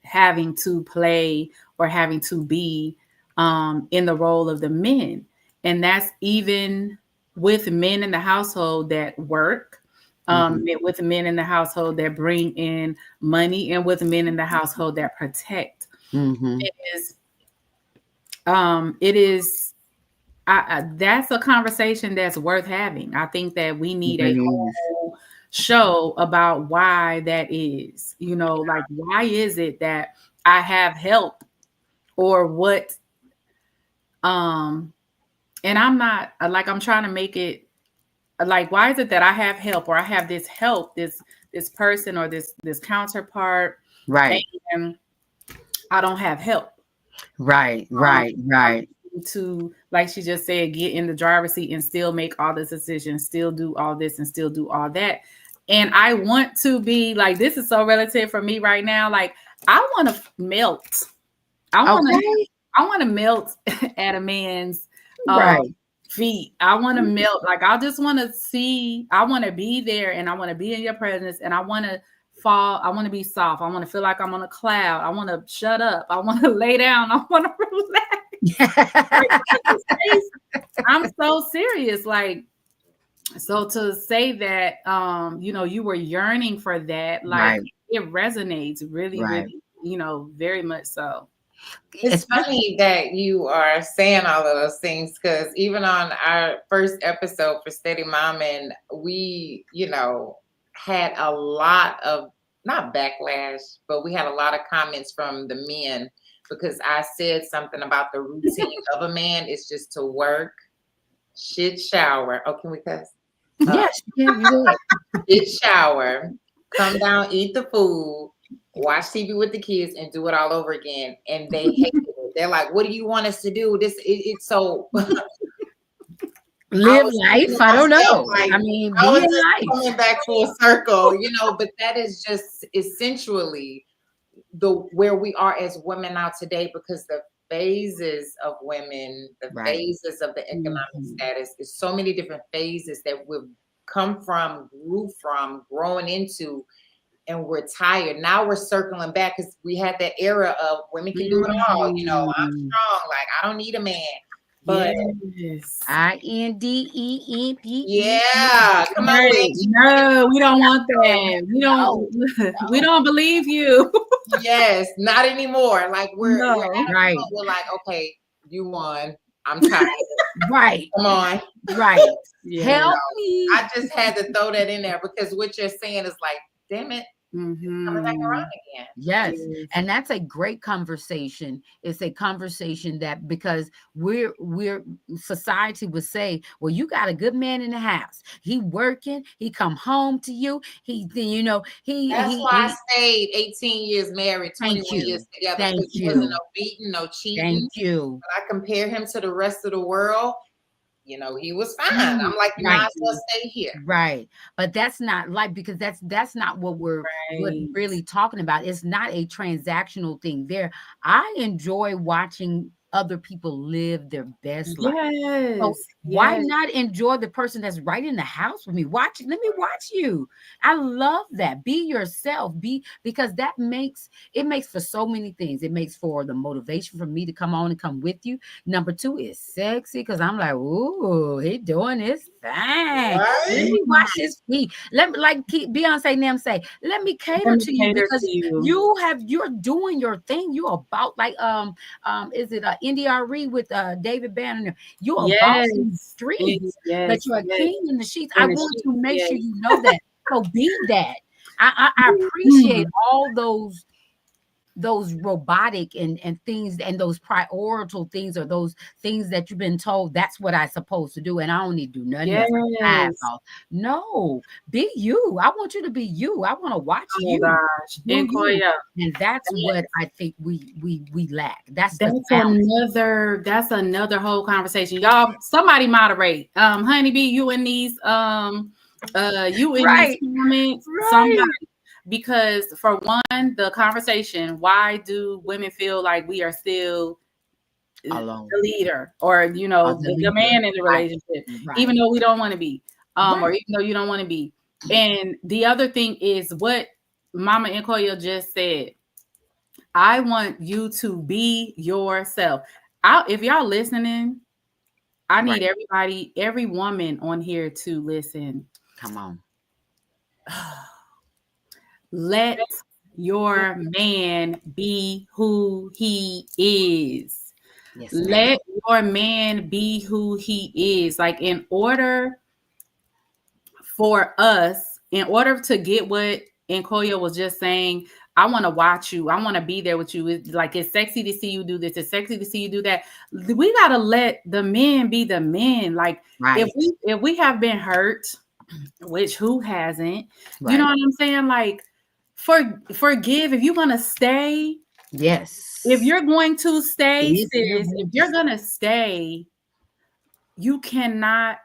having to play or having to be in the role of the men. And that's even with men in the household that work, with men in the household that bring in money, and with men in the household that protect. It is that's a conversation that's worth having. I think that we need a whole show about why that is, like, why is it that I have help, or what, and I'm not like, I'm trying to make it like, why is it that I have help, or I have this help, this person, or this counterpart, right, and I don't have help. Right. To, like she just said, get in the driver's seat and still make all the decisions, still do all this and still do all that. And I want to be like, this is so relative for me right now. Like, I want to melt. I I want to melt at a man's Right. feet. I want to melt. Like, I just want to see, I want to be there and I want to be in your presence and I want to fall. I want to be soft. I want to feel like I'm on a cloud. I want to shut up. I want to lay down. I want to relax. I'm so serious. Like, so to say that, you were yearning for that, like it resonates really, really, very much so. It's funny that you are saying all of those things because even on our first episode for Steady Mom, and we, had a lot of not backlash, but we had a lot of comments from the men because I said something about the routine of a man is just to work, shit, shower. Oh, can we cuss? Yes, you Shit, shower, come down, eat the food, watch TV with the kids, and do it all over again. And they hate it. They're like, "What do you want us to do?" It's so live life. I don't know. Like, I mean, I was be in just life. coming back full circle, but that is just essentially where we are as women now today, because the phases of women, the phases of the economic status, is so many different phases that we've come from, grew from, growing into, and we're tired. Now we're circling back because we had that era of women can do it all. I'm strong. Like, I don't need a man. But INDEEP. Yeah, come on. No, we don't want that. We don't believe you. Yes, not anymore. Like we're right. We're like, okay, you won. I'm tired. Right. Come on. Right. Help me. I just had to throw that in there because what you're saying is like, damn it. Coming back around again. Yes. And that's a great conversation. It's a conversation that, because we're society would say, well, you got a good man in the house. He working, he come home to you. That's why I stayed 18 years married, 21 years together. Thank you. Wasn't no beating, no cheating. Thank you. But I compare him to the rest of the world. He was fine. I'm like, you might as well stay here. Right. But that's not like, because that's not what we're really talking about. It's not a transactional thing there. I enjoy watching other people live their best life. So why not enjoy the person that's right in the house with me? Let me watch you. I love that. Be yourself. Because that makes for so many things. It makes for the motivation for me to come on and come with you. Number 2 is sexy, because I'm like, ooh, he doing his thing. Let me watch his feet. Let me, like Beyonce and them say, let me cater to you, because you're doing your thing. You're about, like is it NDRE with David Banner? You're a boss in the streets, but you're a king in the sheets. I want to make sure you know that. So be that. I appreciate all those robotic and things, and those priorital things, or those things that you've been told that's what I'm supposed to do, and I don't need to do nothing else. No, be you. I want you to be you. I want to watch you. And that's what I think we lack. That's another whole conversation. Y'all, somebody moderate. Honeybee, you in these these comments. Somebody. Because for one, the conversation, why do women feel like we are still alone, the leader, or the man in the relationship, even though we don't want to be, or even though you don't want to be. And the other thing is what Mama Nkoya just said. I want you to be yourself. If y'all listening, I need every woman on here to listen. Come on. Let your man be who he is. Let your man be who he is. Like, in order to get what Nkoya was just saying, I want to watch you. I want to be there with you. It's sexy to see you do this. It's sexy to see you do that. We got to let the men be the men. Like, if we have been hurt, which who hasn't, you know what I'm saying? Like, forgive. If you're gonna stay, if you're going to stay, sis, if you're gonna stay, you cannot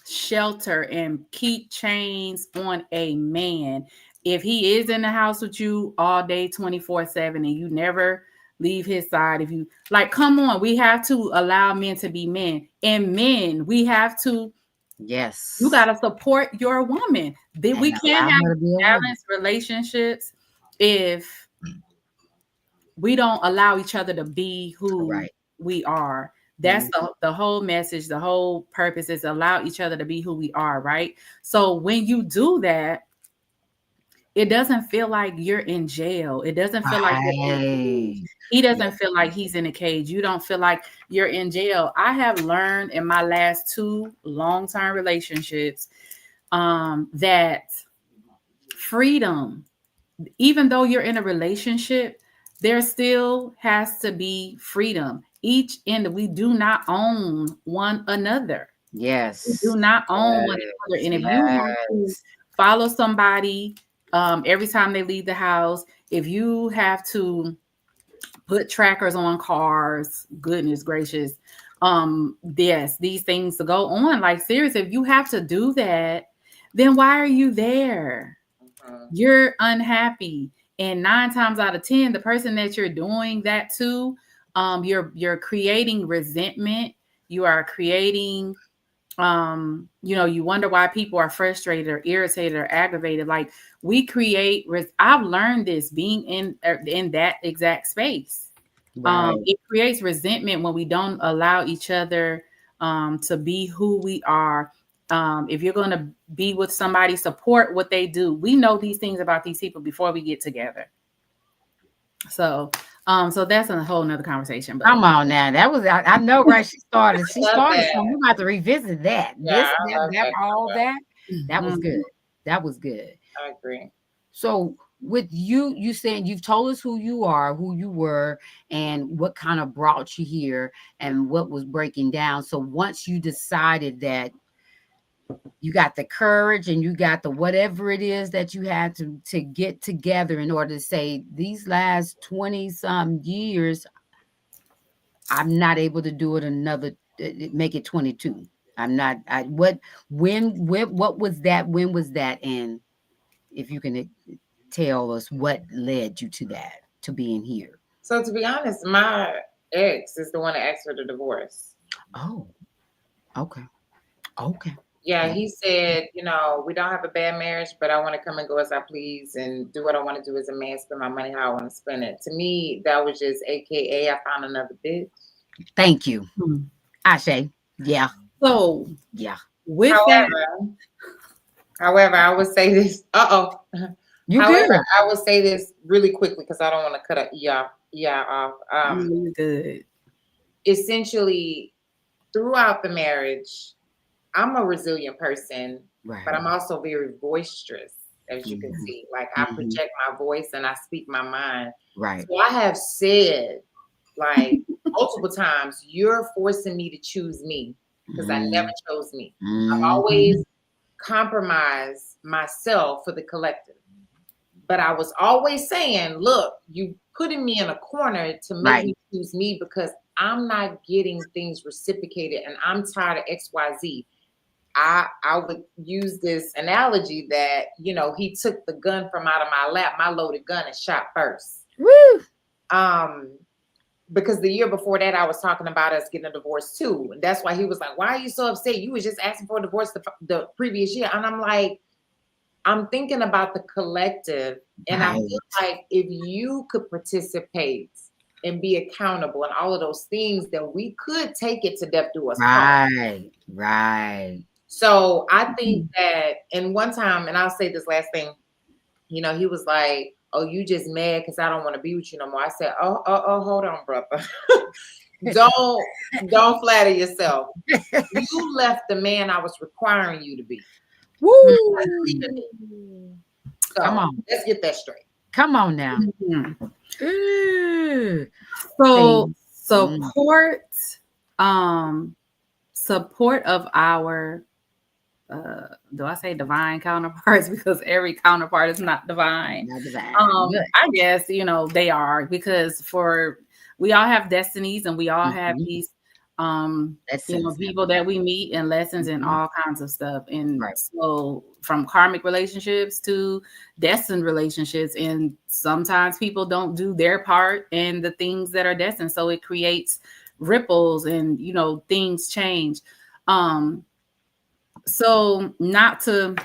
shelter and keep chains on a man if he is in the house with you all day 24/7 and you never leave his side. If you like, come on, we have to allow men to be men, and men, we have to. Yes. You got to support your woman. We can't have balanced relationships if we don't allow each other to be who we are. That's the whole message. The whole purpose is allow each other to be who we are, right? So when you do that, it doesn't feel like you're in jail. It doesn't feel like he doesn't feel like he's in a cage. You don't feel like you're in jail. I have learned in my last 2 long-term relationships that freedom, even though you're in a relationship, there still has to be freedom. Each end, we do not own one another. Yes. We do not own one another. And if you want to follow somebody every time they leave the house, if you have to put trackers on cars, goodness gracious, yes, these things to go on. Like, seriously, if you have to do that, then why are you there? You're unhappy. And 9 times out of 10, the person that you're doing that to, you're creating resentment. You are creating, you wonder why people are frustrated or irritated or aggravated. Like, we create, I've learned this being in that exact space. It creates resentment when we don't allow each other to be who we are. If you're going to be with somebody, support what they do. We know these things about these people before we get together. So that's a whole nother conversation. But come on now, that was I know, right? She started. So we're about to revisit that. Yeah, That was good. That was good. I agree. So with you saying you've told us who you are, who you were, and what kind of brought you here, and what was breaking down. So once you decided that you got the courage and you got the whatever it is that you had to get together in order to say, these last 20 some years, I'm not able to do it another, make it 22. I'm not, what was that? When was that? And if you can tell us what led you to that, to being here. So to be honest, my ex is the one that asked for the divorce. Oh, okay. Yeah, he said, we don't have a bad marriage, but I want to come and go as I please and do what I want to do as a man, spend my money how I want to spend it. To me, that was just AKA I found another bitch. Thank you. Ashe. Yeah. So, yeah. However, I would say this. You however, good. I would say this really quickly because I don't want to cut off. You good. Essentially, throughout the marriage, I'm a resilient person, but I'm also very boisterous, as you can see. Like, I project my voice and I speak my mind. Right. So I have said, like, multiple times, you're forcing me to choose me because I never chose me. I've always compromised myself for the collective. But I was always saying, look, you putting me in a corner to make me choose me because I'm not getting things reciprocated and I'm tired of XYZ. I would use this analogy that, he took the gun from out of my lap, my loaded gun, and shot first. Woo! Because the year before that, I was talking about us getting a divorce too. And that's why he was like, why are you so upset? You was just asking for a divorce the previous year. And I'm like, I'm thinking about the collective. And I feel like if you could participate and be accountable and all of those things, then we could take it to death do us. Right. So I think that, and one time, and I'll say this last thing, he was like, oh, you just mad because I don't want to be with you no more. I said, oh, hold on, brother. Don't flatter yourself. You left the man I was requiring you to be. Woo! So come on, let's get that straight. Come on now. So support of our do I say divine counterparts, because every counterpart is not divine. I guess they are, because we all have destinies and we all have these people that we meet, and lessons and all kinds of stuff. And so from karmic relationships to destined relationships, and sometimes people don't do their part in the things that are destined. So it creates ripples and, things change. So not to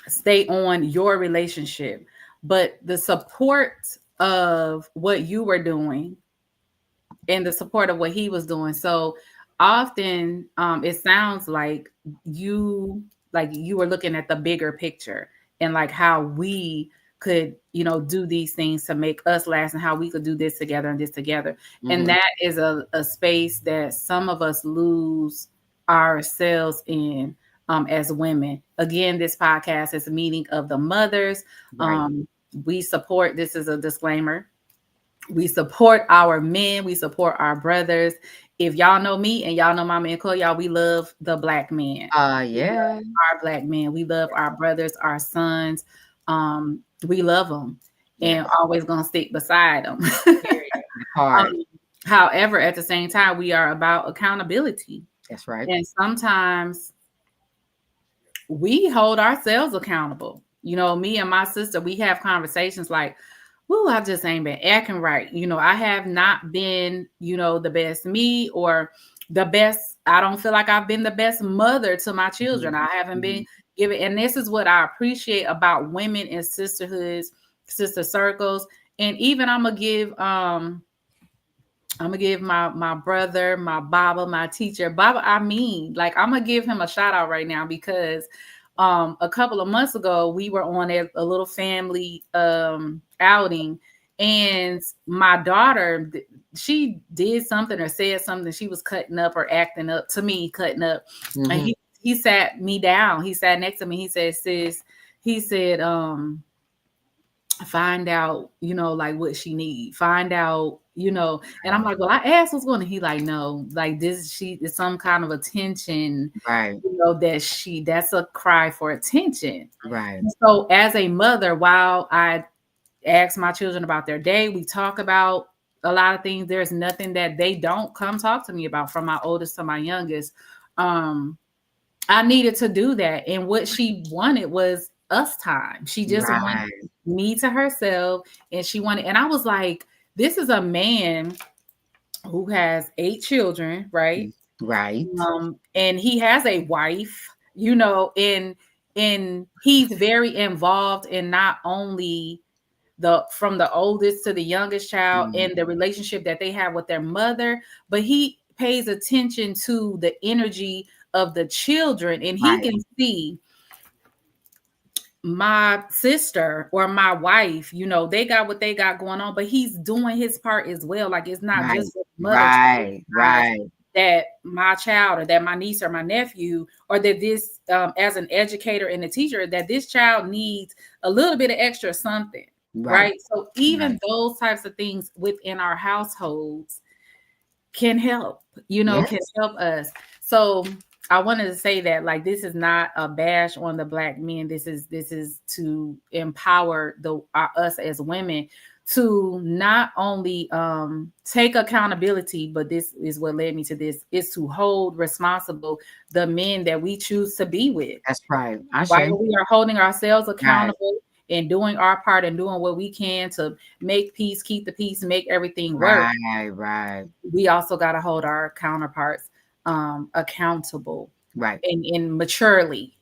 stay on your relationship, but the support of what you were doing and the support of what he was doing. So often it sounds like you were looking at the bigger picture and like how we could, do these things to make us last, and how we could do this together and this together. And that is a space that some of us lose ourselves in as women. Again, this podcast is a meeting of the mothers. We support, this is a disclaimer, we support our men, we support our brothers. If y'all know me and y'all know my man Cole, y'all, we love the Black man. Yeah. Our Black men. We love our brothers, our sons. We love them and always gonna stick beside them. However, at the same time, we are about accountability. That's right. And sometimes we hold ourselves accountable. Me and my sister, we have conversations like, "Ooh, I just ain't been acting right. I have not been, the best me, or the best. I don't feel like I've been the best mother to my children. I haven't been giving." And this is what I appreciate about women in sisterhoods, sister circles. And even I'm gonna give my brother, my Baba, my teacher, Baba. I'm gonna give him a shout out right now, because a couple of months ago we were on a little family outing, and my daughter, she did something or said something. She was cutting up or acting up to me, cutting up. And he sat me down. He sat next to me. He said, "Sis," he said, "find out, like what she need. Find out, And I'm like, "Well, I asked what's going on." He like, "No, like this, she is some kind of attention, right? That's a cry for attention, right?" So as a mother, while I ask my children about their day, we talk about a lot of things. There's nothing that they don't come talk to me about, from my oldest to my youngest. I needed to do that. And what she wanted was us time. She just wanted me to herself. And she wanted, and I was like, this is a man who has 8 children, right? Right. And he has a wife, and he's very involved in not only from the oldest to the youngest child and the relationship that they have with their mother, but he pays attention to the energy of the children, and he can see my sister or my wife, they got what they got going on, but he's doing his part as well. Like, it's not just mother, that my child or that my niece or my nephew, or that this as an educator and a teacher, that this child needs a little bit of extra something. Right. So even those types of things within our households can help, can help us. So I wanted to say that, like, this is not a bash on the Black men. This is to empower us as women to not only take accountability, but this is what led me to this, is to hold responsible the men that we choose to be with. That's right. While we are holding ourselves accountable and doing our part and doing what we can to make peace, keep the peace, make everything work. Right. We also got to hold our counterparts accountable. Right. And in a mature way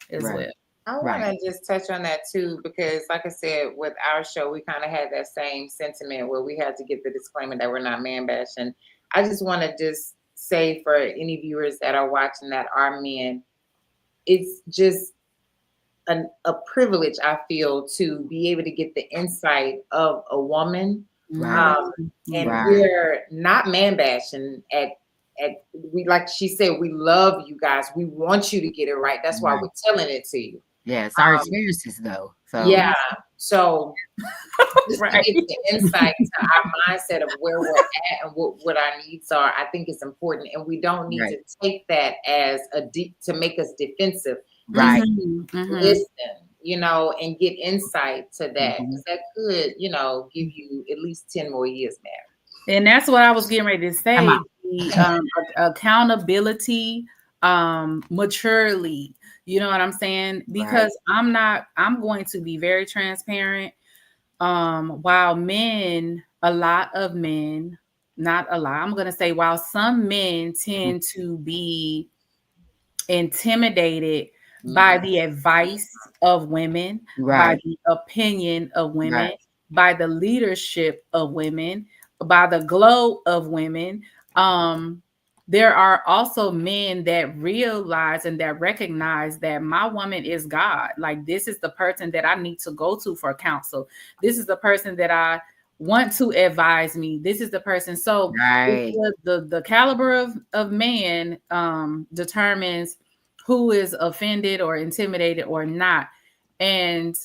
as well. I want to just touch on that too, because like I said, with our show, we kind of had that same sentiment where we had to get the disclaimer that we're not man bashing. I just want to just say, for any viewers that are watching that are men, it's just a privilege, I feel, to be able to get the insight of a woman. And we're not man bashing we, like she said, we love you guys. We want you to get it right. That's why we're telling it to you. Yeah, it's our experiences though. So so just to get the insight to our mindset of where we're at and what our needs are, I think it's important. And we don't need to take that as to make us defensive. Listen, and get insight to that, because that could, give you at least 10 more years married. And that's what I was getting ready to say. the accountability maturely. You know what I'm saying? Because I'm going to be very transparent. While men, a lot of men, not a lot, I'm going to say while some men tend to be intimidated by the advice of women, by the opinion of women, by the leadership of women, by the glow of women. There are also men that realize and that recognize that my woman is God. Like, this is the person that I need to go to for counsel. This is the person that I want to advise me. This is the person. So the caliber of man determines who is offended or intimidated or not. And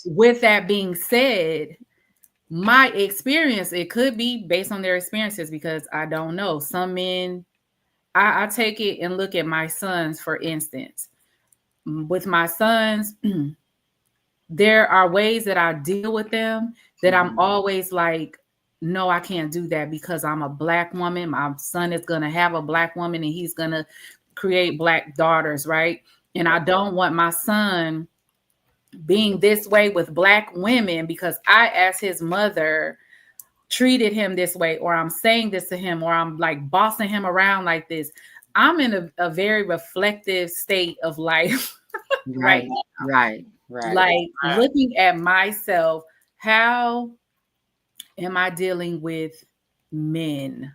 with that being said, my experience, it could be based on their experiences, because I don't know. Some men, I take it and look at my sons, for instance. With my sons, there are ways that I deal with them that I'm always like, no, I can't do that because I'm a Black woman. My son is going to have a Black woman and he's going to create Black daughters, right? And I don't want my son being this way with Black women because I, as his mother, treated him this way, or I'm saying this to him, or I'm like bossing him around like this. I'm in a very reflective state of life right now. Like looking at myself, how am I dealing with men?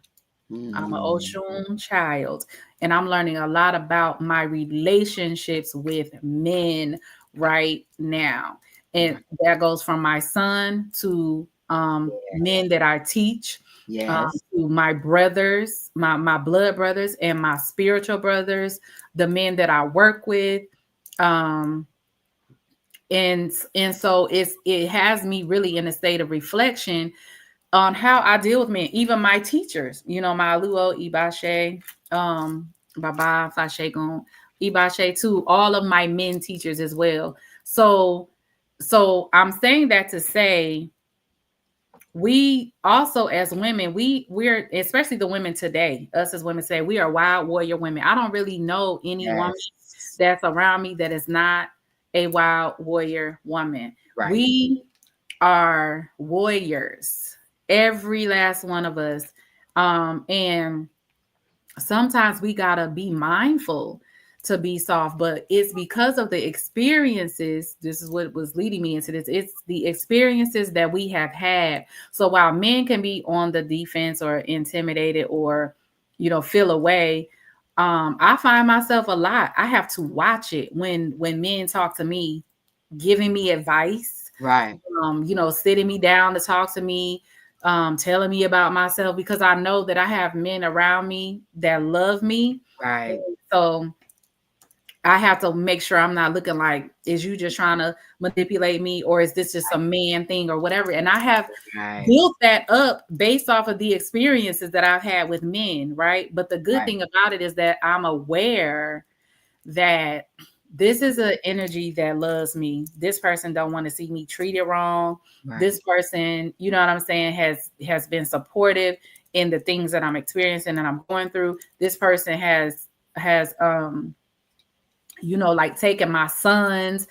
I'm an Oshun child, and I'm learning a lot about my relationships with men right now. And that goes from my son to men that I teach, to my brothers, my blood brothers, and my spiritual brothers, the men that I work with. And so it has me really in a state of reflection on how I deal with men, even my teachers, my Aluo, Ibashe, Baba, Fashegon, Ibashe too, all of my men teachers as well. So I'm saying that to say, we also as women, we're especially the women today, us as women say, we are wild warrior women. I don't really know any woman that's around me that is not a wild warrior woman. We are warriors, every last one of us. And sometimes we gotta be mindful to be soft, but it's because of the experiences. This is what was leading me into this. It's the experiences that we have had. So while men can be on the defense or intimidated or, feel away, I find myself a lot. I have to watch it when men talk to me, giving me advice, sitting me down to talk to me, telling me about myself, because I know that I have men around me that love me. So I have to make sure I'm not looking like, is you just trying to manipulate me, or is this just a man thing or whatever? And I have built that up based off of the experiences that I've had with men, right? But the good thing about it is that I'm aware that this is an energy that loves me. This person don't want to see me treated wrong. This person, you know what I'm saying, has been supportive in the things that I'm experiencing and I'm going through. This person has like taken my sons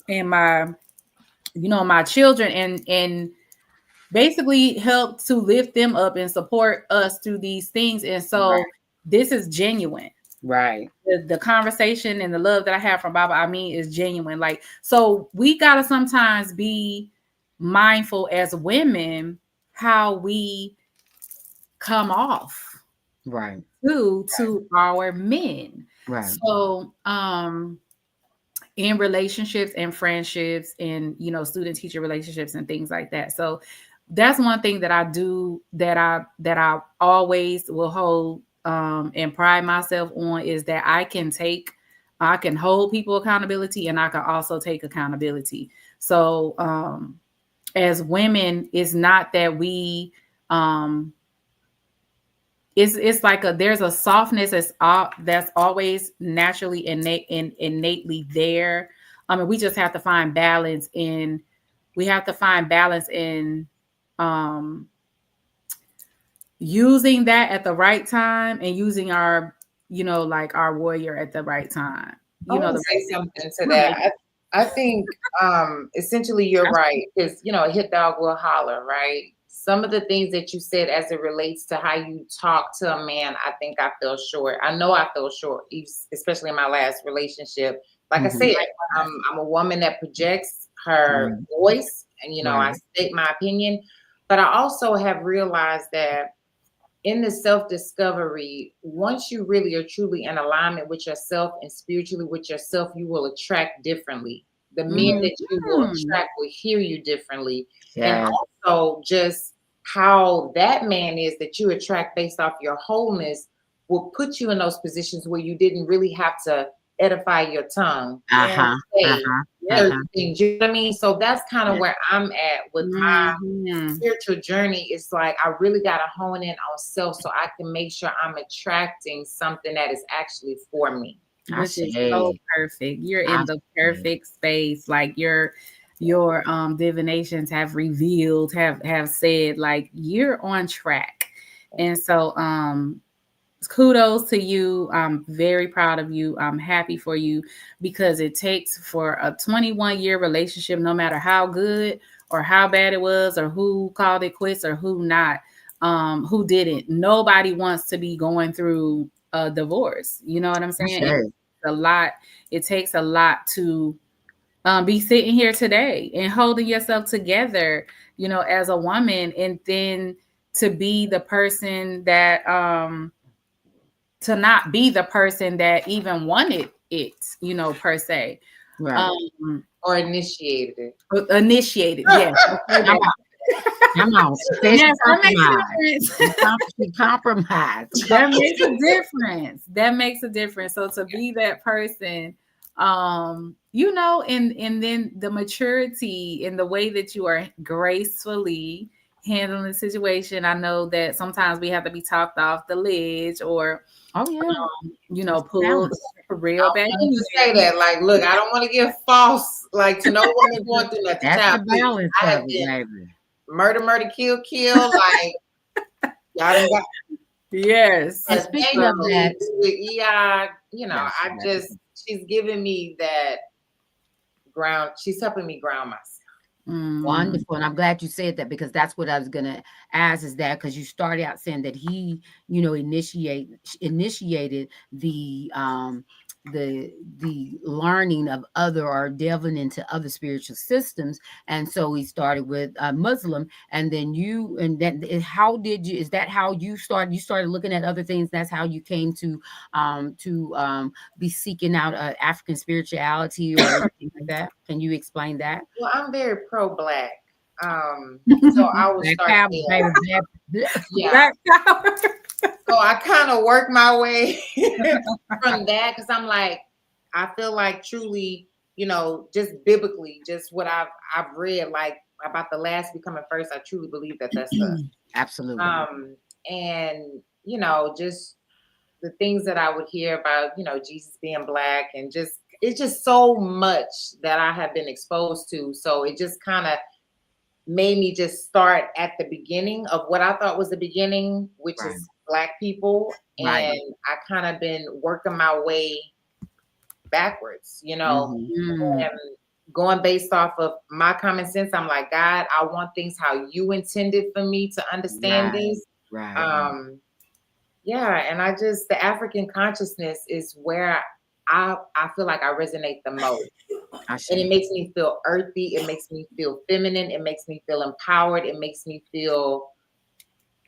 and my children and basically help to lift them up and support us through these things. And so this is genuine. The conversation and the love that I have from Baba Amin is genuine. Like, so we gotta sometimes be mindful as women how we come off to our men. So in relationships and friendships and student teacher relationships and things like that. So that's one thing that I do that I always will hold and pride myself on, is that I can hold people accountability and I can also take accountability. So as women, it's not that we it's like there's a softness that's always naturally innately there. I mean, we just have to find balance using that at the right time and using our, like our warrior at the right time. I want to say something to that. I think essentially you're right, because a hit dog will holler, right? Some of the things that you said as it relates to how you talk to a man, I think I fell short. I know I fell short, especially in my last relationship. Like I said, I'm a woman that projects her voice, and I state my opinion. But I also have realized that in the self-discovery, once you really are truly in alignment with yourself and spiritually with yourself, you will attract differently. The men that you will attract will hear you differently. And also just how that man is that you attract based off your wholeness will put you in those positions where you didn't really have to edify your tongue. Certain things, you know what I mean? So that's kind of where I'm at with my spiritual journey. It's like I really got to hone in on self so I can make sure I'm attracting something that is actually for me. Which is so perfect. You're in the perfect space. Like your divinations have revealed, have said, like, you're on track. And so kudos to you. I'm very proud of you. I'm happy for you, because it takes for a 21-year relationship, no matter how good or how bad it was, or who called it quits or who not, who didn't. Nobody wants to be going through a divorce. You know what I'm saying? It's a lot. It takes a lot to be sitting here today and holding yourself together, as a woman, and then to be the person that to not be the person that even wanted it, per se. Right. Or initiated it. Initiated, yes. Come on. Yes, compromise. That makes a difference. That makes a difference. So to be that person, and then the maturity in the way that you are gracefully handling the situation. I know that sometimes we have to be talked off the ledge, or pulled real back. I just say that, like, look, I don't want to give false, like, to no woman going through that. That's the balance. I have been murder, kill, like, y'all done got. Yes. And speaking of that, she's giving me that ground. She's helping me ground myself. Wonderful. And I'm glad you said that, because that's what I was going to ask, is that because you started out saying that he, initiated the learning of other, or delving into other spiritual systems. And so he started with Muslim, and then is that how you started looking at other things? That's how you came to be seeking out African spirituality or anything like that? Can you explain that? Well, I'm very pro-Black. So I was starting. Yeah. So I kind of work my way from that, because I'm like, I feel like truly, just biblically, just what I've read, like about the last becoming first, I truly believe that that's us. Absolutely. And just the things that I would hear about, Jesus being Black, and it's just so much that I have been exposed to. So it just kind of made me just start at the beginning of what I thought was the beginning, which is Black people. And I kind of been working my way backwards, and going based off of my common sense. I'm like, God, I want things how you intended for me to understand these. And the African consciousness is where I feel like I resonate the most. And it makes me feel earthy. It makes me feel feminine. It makes me feel empowered. It makes me feel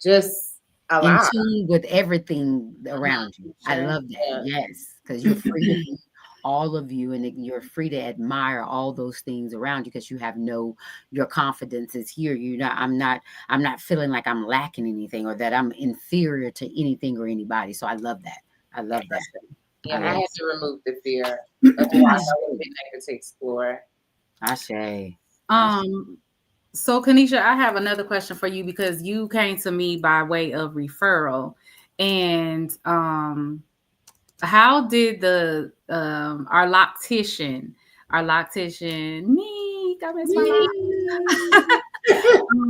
just alive. In tune with everything around you. I love that. Yes, because you're free to be all of you, and you're free to admire all those things around you, because you have your confidence is here. I'm not feeling like I'm lacking anything, or that I'm inferior to anything or anybody. So I love that. Yeah, I had to remove the fear. That's why I was able to explore. Ashe. So Kanisha, I have another question for you, because you came to me by way of referral, and how did our loctician, me, God bless my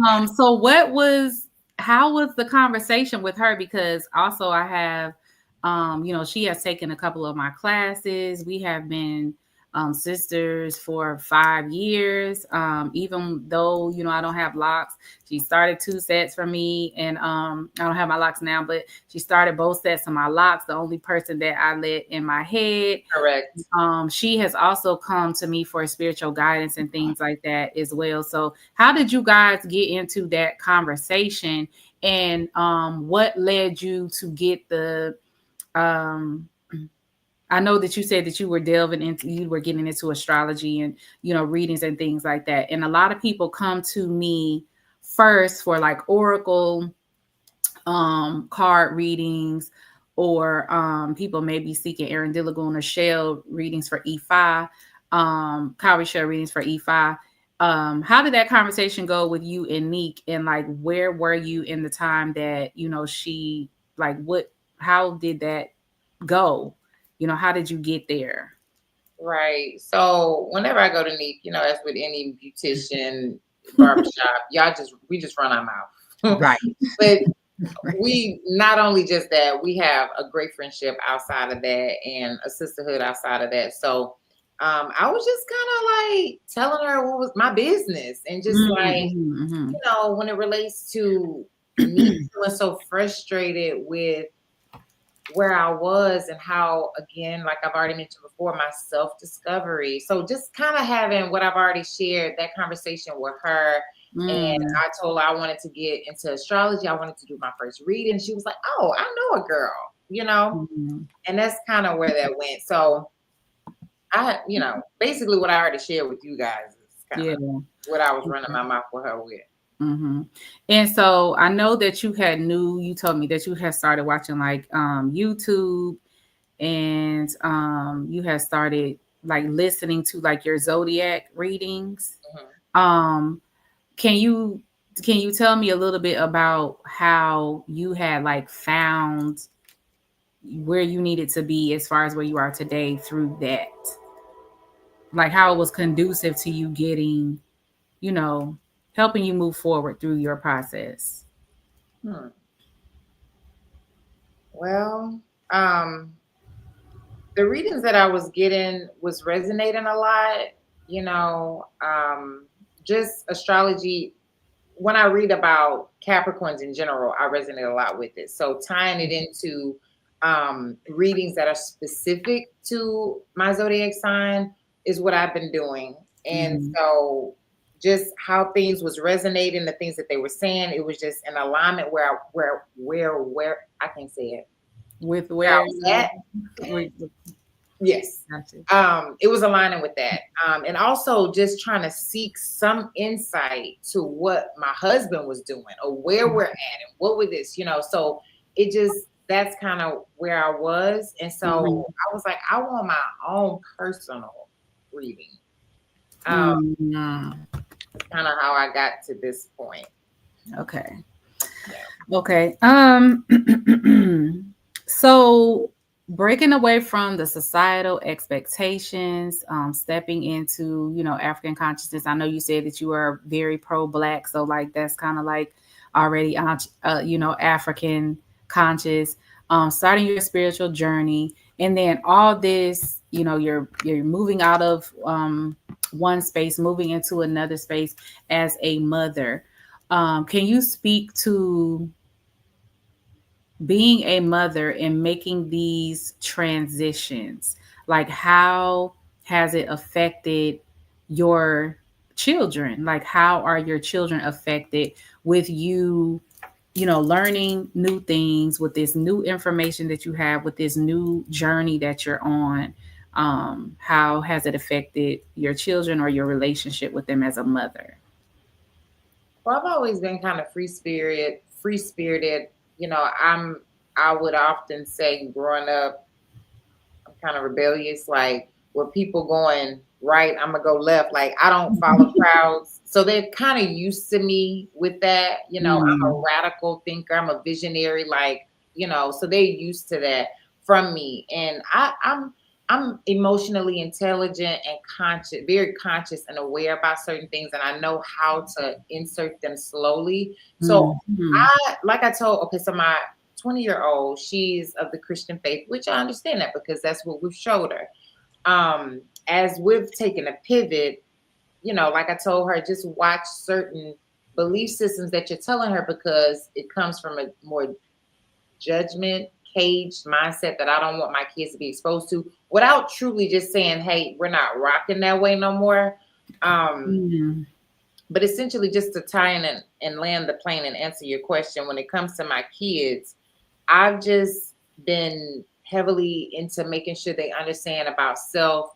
life. So what was how was the conversation with her? Because also I have, she has taken a couple of my classes. We have been sisters for 5 years. Even though, I don't have locks, she started 2 sets for me, and I don't have my locks now, but she started both sets of my locks. The only person that I let in my head. Correct. She has also come to me for spiritual guidance and things like that as well. So how did you guys get into that conversation, and what led you to get the I know that you said that you were getting into astrology and, readings and things like that. And a lot of people come to me first for like oracle card readings, or people may be seeking Aaron Dillagoon or Shell readings for E5, Kari Shell readings for E5. How did that conversation go with you and Neek? And like, where were you in the time that, how did that go? How did you get there? Right. So whenever I go to Neek, as with any beautician, barbershop, we just run our mouth. Right. But we not only just that, we have a great friendship outside of that and a sisterhood outside of that. So I was just kind of like telling her what was my business, and just when it relates to me feeling so frustrated with where I was and how, again, like I've already mentioned before, my self-discovery. So just kind of having what I've already shared, that conversation with her. And I told her I wanted to get into astrology. I wanted to do my first reading. She was like, oh, I know a girl, and that's kind of where that went. So I, basically what I already shared with you guys is kind of what I was running my mouth with her with. And so I know that you told me that you had started watching like YouTube, and you had started like listening to like your zodiac readings. Can you tell me a little bit about how you had like found where you needed to be as far as where you are today through that? Like how it was conducive to you getting, helping you move forward through your process. Well, the readings that I was getting was resonating a lot, just astrology. When I read about Capricorns in general, I resonate a lot with it. So tying it into readings that are specific to my zodiac sign is what I've been doing. And so just how things was resonating, the things that they were saying, it was just an alignment where I can't say it. With where I was at. Yes. It was aligning with that. And also just trying to seek some insight to what my husband was doing or where we're at and what was this, so it just, that's kind of where I was. And so I was like, I want my own personal reading. Kind of how I got to this point. Okay. Yeah. Okay. So breaking away from the societal expectations, stepping into, African consciousness. I know you said that you are very pro-Black. So like, that's kind of like already, African conscious, starting your spiritual journey. And then all this, you're moving out of one space, moving into another space as a mother. Can you speak to being a mother and making these transitions? Like, how has it affected your children? Like, how are your children affected with you, learning new things, with this new information that you have, with this new journey that you're on? How has it affected your children or your relationship with them as a mother? Well, I've always been kind of free spirited. I would often say growing up, I'm kind of rebellious. Like, with people going right, I'm gonna go left. Like, I don't follow crowds. So they're kind of used to me with that. I'm a radical thinker. I'm a visionary. Like, so they're used to that from me. And I'm I'm emotionally intelligent and conscious, very conscious and aware about certain things, and I know how to insert them slowly. So like I told, okay, so my 20-year-old, she's of the Christian faith, which I understand that because that's what we've showed her. As we've taken a pivot, like I told her, just watch certain belief systems that you're telling her because it comes from a more judgment caged mindset that I don't want my kids to be exposed to, without truly just saying, hey, we're not rocking that way no more. But essentially, just to tie in and land the plane and answer your question, when it comes to my kids, I've just been heavily into making sure they understand about self,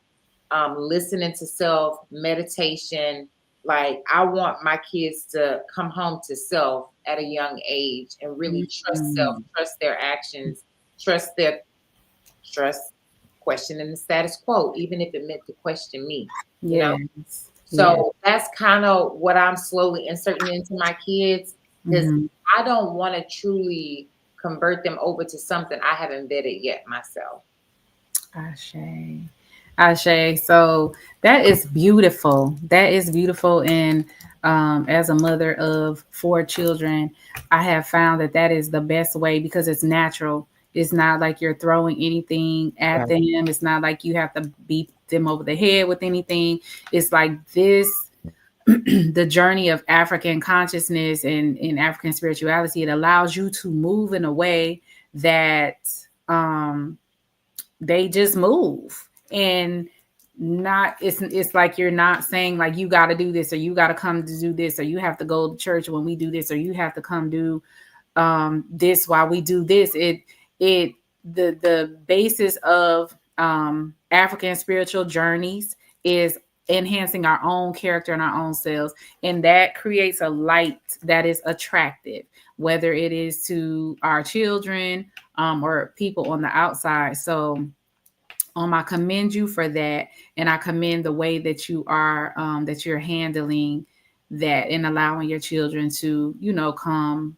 listening to self, meditation. Like, I want my kids to come home to self at a young age and really trust self, trust their actions, trust questioning the status quo, even if it meant to question me. You know? So that's kind of what I'm slowly inserting into my kids, because I don't want to truly convert them over to something I haven't vetted yet myself. Ashe. So that is beautiful. That is beautiful. And as a mother of 4 children, I have found that is the best way because it's natural. It's not like you're throwing anything at them. It's not like you have to beat them over the head with anything. It's like this, the journey of African consciousness and in African spirituality, it allows you to move in a way that they just move. And not it's like you're not saying like you got to do this or you got to come to do this or you have to go to church when we do this or you have to come do this while we do this. The basis of African spiritual journeys is enhancing our own character and our own selves, and that creates a light that is attractive, whether it is to our children or people on the outside. So I commend you for that, and I commend the way that you are that you're handling that and allowing your children to come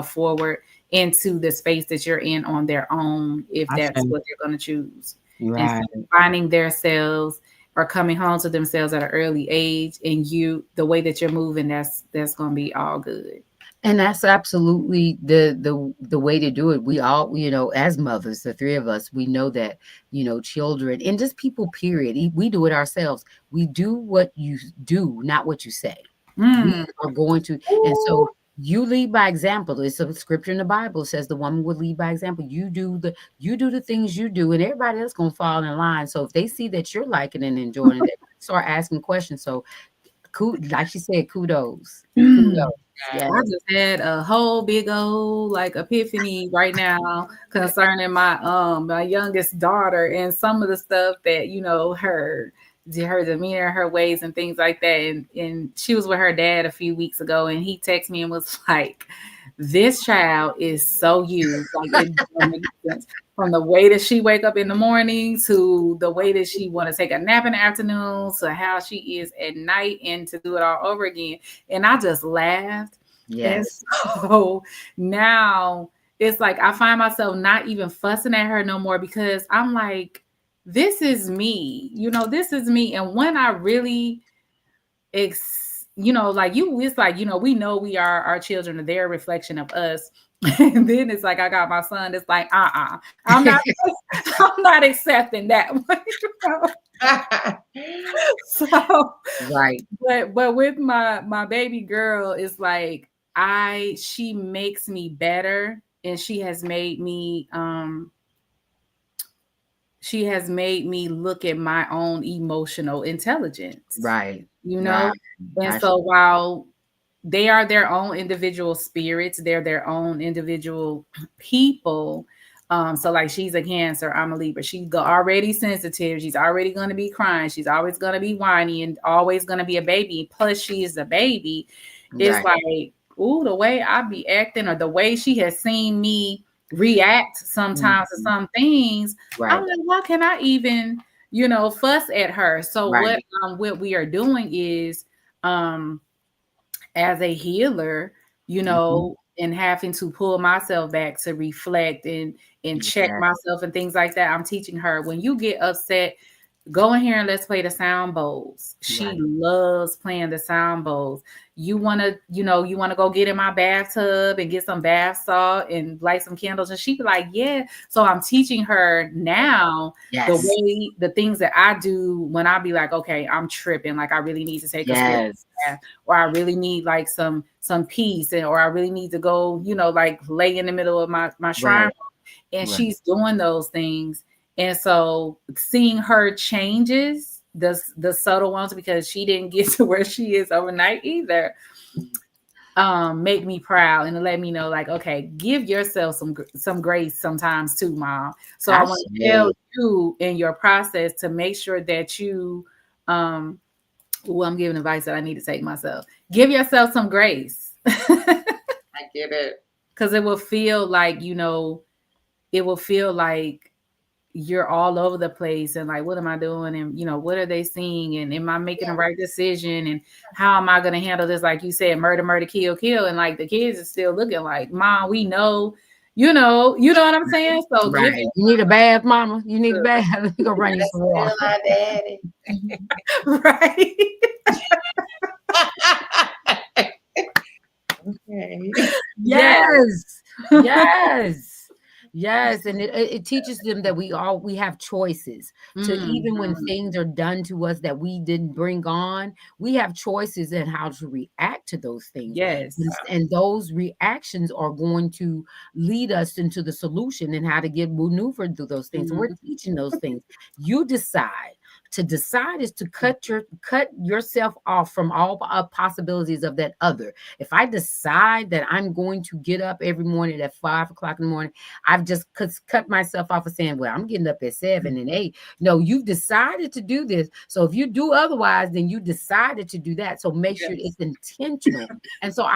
forward into the space that you're in on their own, if that's what they're going to choose. And so finding themselves or coming home to themselves at an early age, and the way that you're moving, that's going to be all good. And that's absolutely the way to do it. We all, as mothers, the 3 of us, we know that, children and just people, period. We do it ourselves. We do what you do, not what you say. We are going to. And so you lead by example. It's a scripture in the Bible says the woman would lead by example. You do the things you do, and everybody else going to fall in line. So if they see that you're liking and enjoying it, they start asking questions. So like she said, kudos. Yeah. I just had a whole big old epiphany right now concerning my youngest daughter and some of the stuff that her demeanor, her ways and things like that. And she was with her dad a few weeks ago, and he texted me and was like, "This child is so you." Like, it doesn't make sense. From the way that she wake up in the morning to the way that she want to take a nap in the afternoon to how she is at night and to do it all over again. And I just laughed. Yes. And so now it's like I find myself not even fussing at her no more, because I'm like, this is me. This is me. And when I really it's like, we know we are our children, are their reflection of us. And then it's like I got my son. It's like, I'm not accepting that one. So right. But with my baby girl, it's like she makes me better, and she has made me look at my own emotional intelligence. Right. Right. And so while they are their own individual spirits, they're their own individual people. So like she's a Cancer, I'm a Libra. She's already sensitive. She's already going to be crying. She's always going to be whiny and always going to be a baby. Plus she is a baby. It's like, ooh, the way I be acting or the way she has seen me react sometimes to some things. I'm like, why can I even, fuss at her? So what we are doing is, as a healer, and having to pull myself back to reflect and and check myself and things like that. I'm teaching her, when you get upset, go in here and let's play the sound bowls. She loves playing the sound bowls. You want to go get in my bathtub and get some bath salt and light some candles. And she'd be like, yeah. So I'm teaching her now the things that I do when I be like, okay, I'm tripping. Like I really need to take a bath, or I really need like some peace, or I really need to go, like lay in the middle of my shrine. And she's doing those things. And so seeing her changes, the subtle ones, because she didn't get to where she is overnight either, make me proud and let me know, like, okay, give yourself some grace sometimes too, Mom. So I want to tell you in your process to make sure that you, I'm giving advice that I need to take myself. Give yourself some grace. I get it. Because it will feel like, you're all over the place and like, what am I doing? And, what are they seeing? And am I making the right decision? And how am I going to handle this? Like you said, murder, kill, kill. And like the kids are still looking like, Mom, we know, you know what I'm saying? So you need a bath, Mama. You need a bath. You go run you some water. My daddy. Right. Okay. Yes, and it teaches them that we have choices. So even when things are done to us that we didn't bring on, we have choices in how to react to those things. Yes, and those reactions are going to lead us into the solution and how to get maneuvered through those things. So we're teaching those things. You decide. To decide is to cut yourself off from all possibilities of that other. If I decide that I'm going to get up every morning at 5 o'clock in the morning, I've just cut myself off of saying, well, I'm getting up at 7 and 8. No, you've decided to do this. So if you do otherwise, then you decided to do that. So make sure it's intentional. And so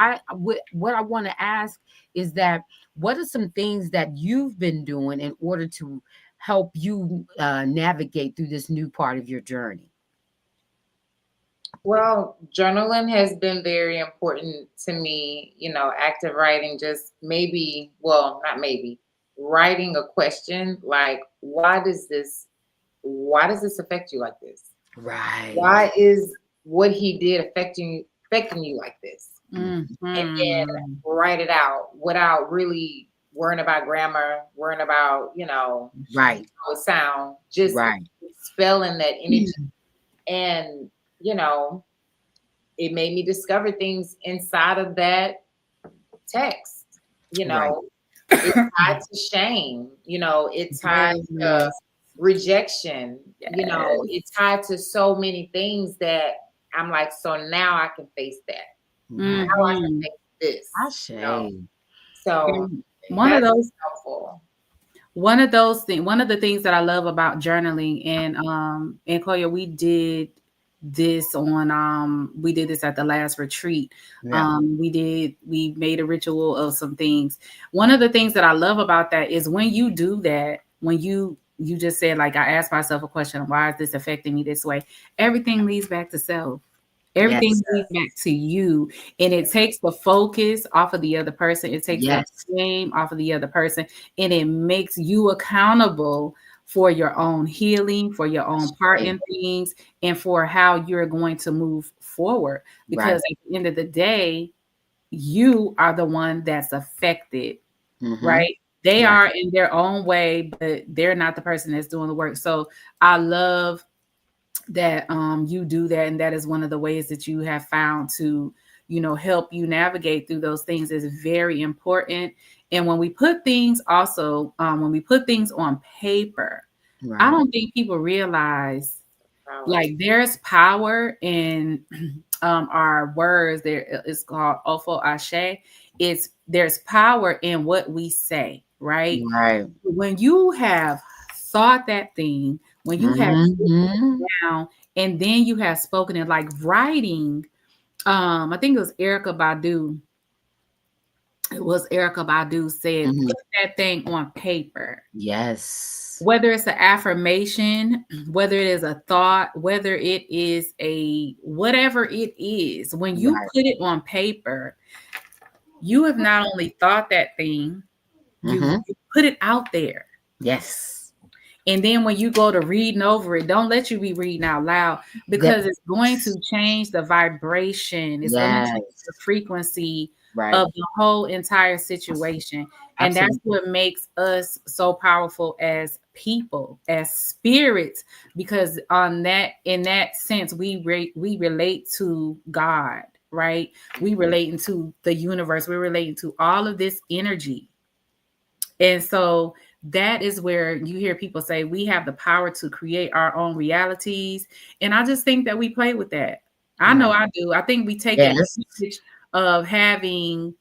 what I want to ask is that, what are some things that you've been doing in order to help you navigate through this new part of your journey? Well, journaling has been very important to me, active writing, just writing a question like, why does this affect you like this? Right. Why is what he did affecting you like this? And then write it out without really worrying about grammar, worrying about, how it sound, just spelling that energy. And, it made me discover things inside of that text, it's tied to shame, it's tied to rejection, it's tied to so many things that I'm like, so now I can face that. Now I can face this. So one of the things that I love about journaling, and Koya, we did this at the last retreat. We made a ritual of some things. One of the things that I love about that is when you do that, when you just said, like, I asked myself a question, why is this affecting me this way? Everything leads back to self. Everything leads back to you, and it takes the focus off of the other person. It takes the shame off of the other person, and it makes you accountable for your own healing, for your own part in things, and for how you're going to move forward. Because at the end of the day, you are the one that's affected, right? They are in their own way, but they're not the person that's doing the work. So I love that you do that, and that is one of the ways that you have found to help you navigate through those things is very important. And when we put things on paper, I don't think people realize like there's power in our words. There, it's called Ofo Ashe. There's power in what we say, right? When you have thought that thing, when you have written it down, and then you have spoken it, like writing, I think it was Erykah Badu. It was Erykah Badu said, put that thing on paper. Yes. Whether it's an affirmation, whether it is a thought, whether it is whatever it is, when you put it on paper, you have not only thought that thing, You put it out there. Yes. And then when you go to reading over it, don't let you be reading out loud, because it's going to change the vibration. It's going to change the frequency of the whole entire situation. And that's what makes us so powerful as people, as spirits, because in that sense, we relate to God, right? We relate to the universe. We're relating to all of this energy. And so that is where you hear people say we have the power to create our own realities. And I just think that we play with that. I know I do. I think we take advantage of having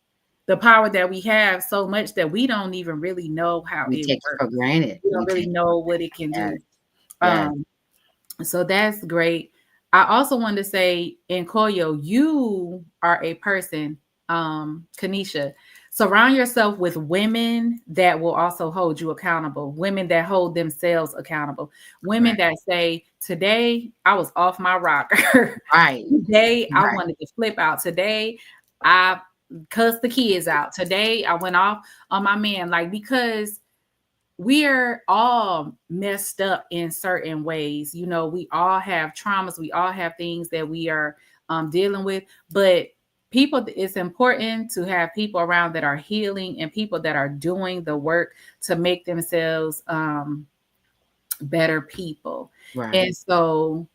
the power that we have so much that we don't even really know how we it take works. it for granted. We don't really know what it can do. So that's great. I also wanted to say, in Koyo, you are a person, Kanisha, surround yourself with women that will also hold you accountable, women that hold themselves accountable, women that say, today I was off my rocker. Today I wanted to flip out. Today I cussed the kids out. Today I went off on my man. Like, because we are all messed up in certain ways. You know, we all have traumas. We all have things that we are dealing with. But people, it's important to have people around that are healing and people that are doing the work to make themselves better people. And so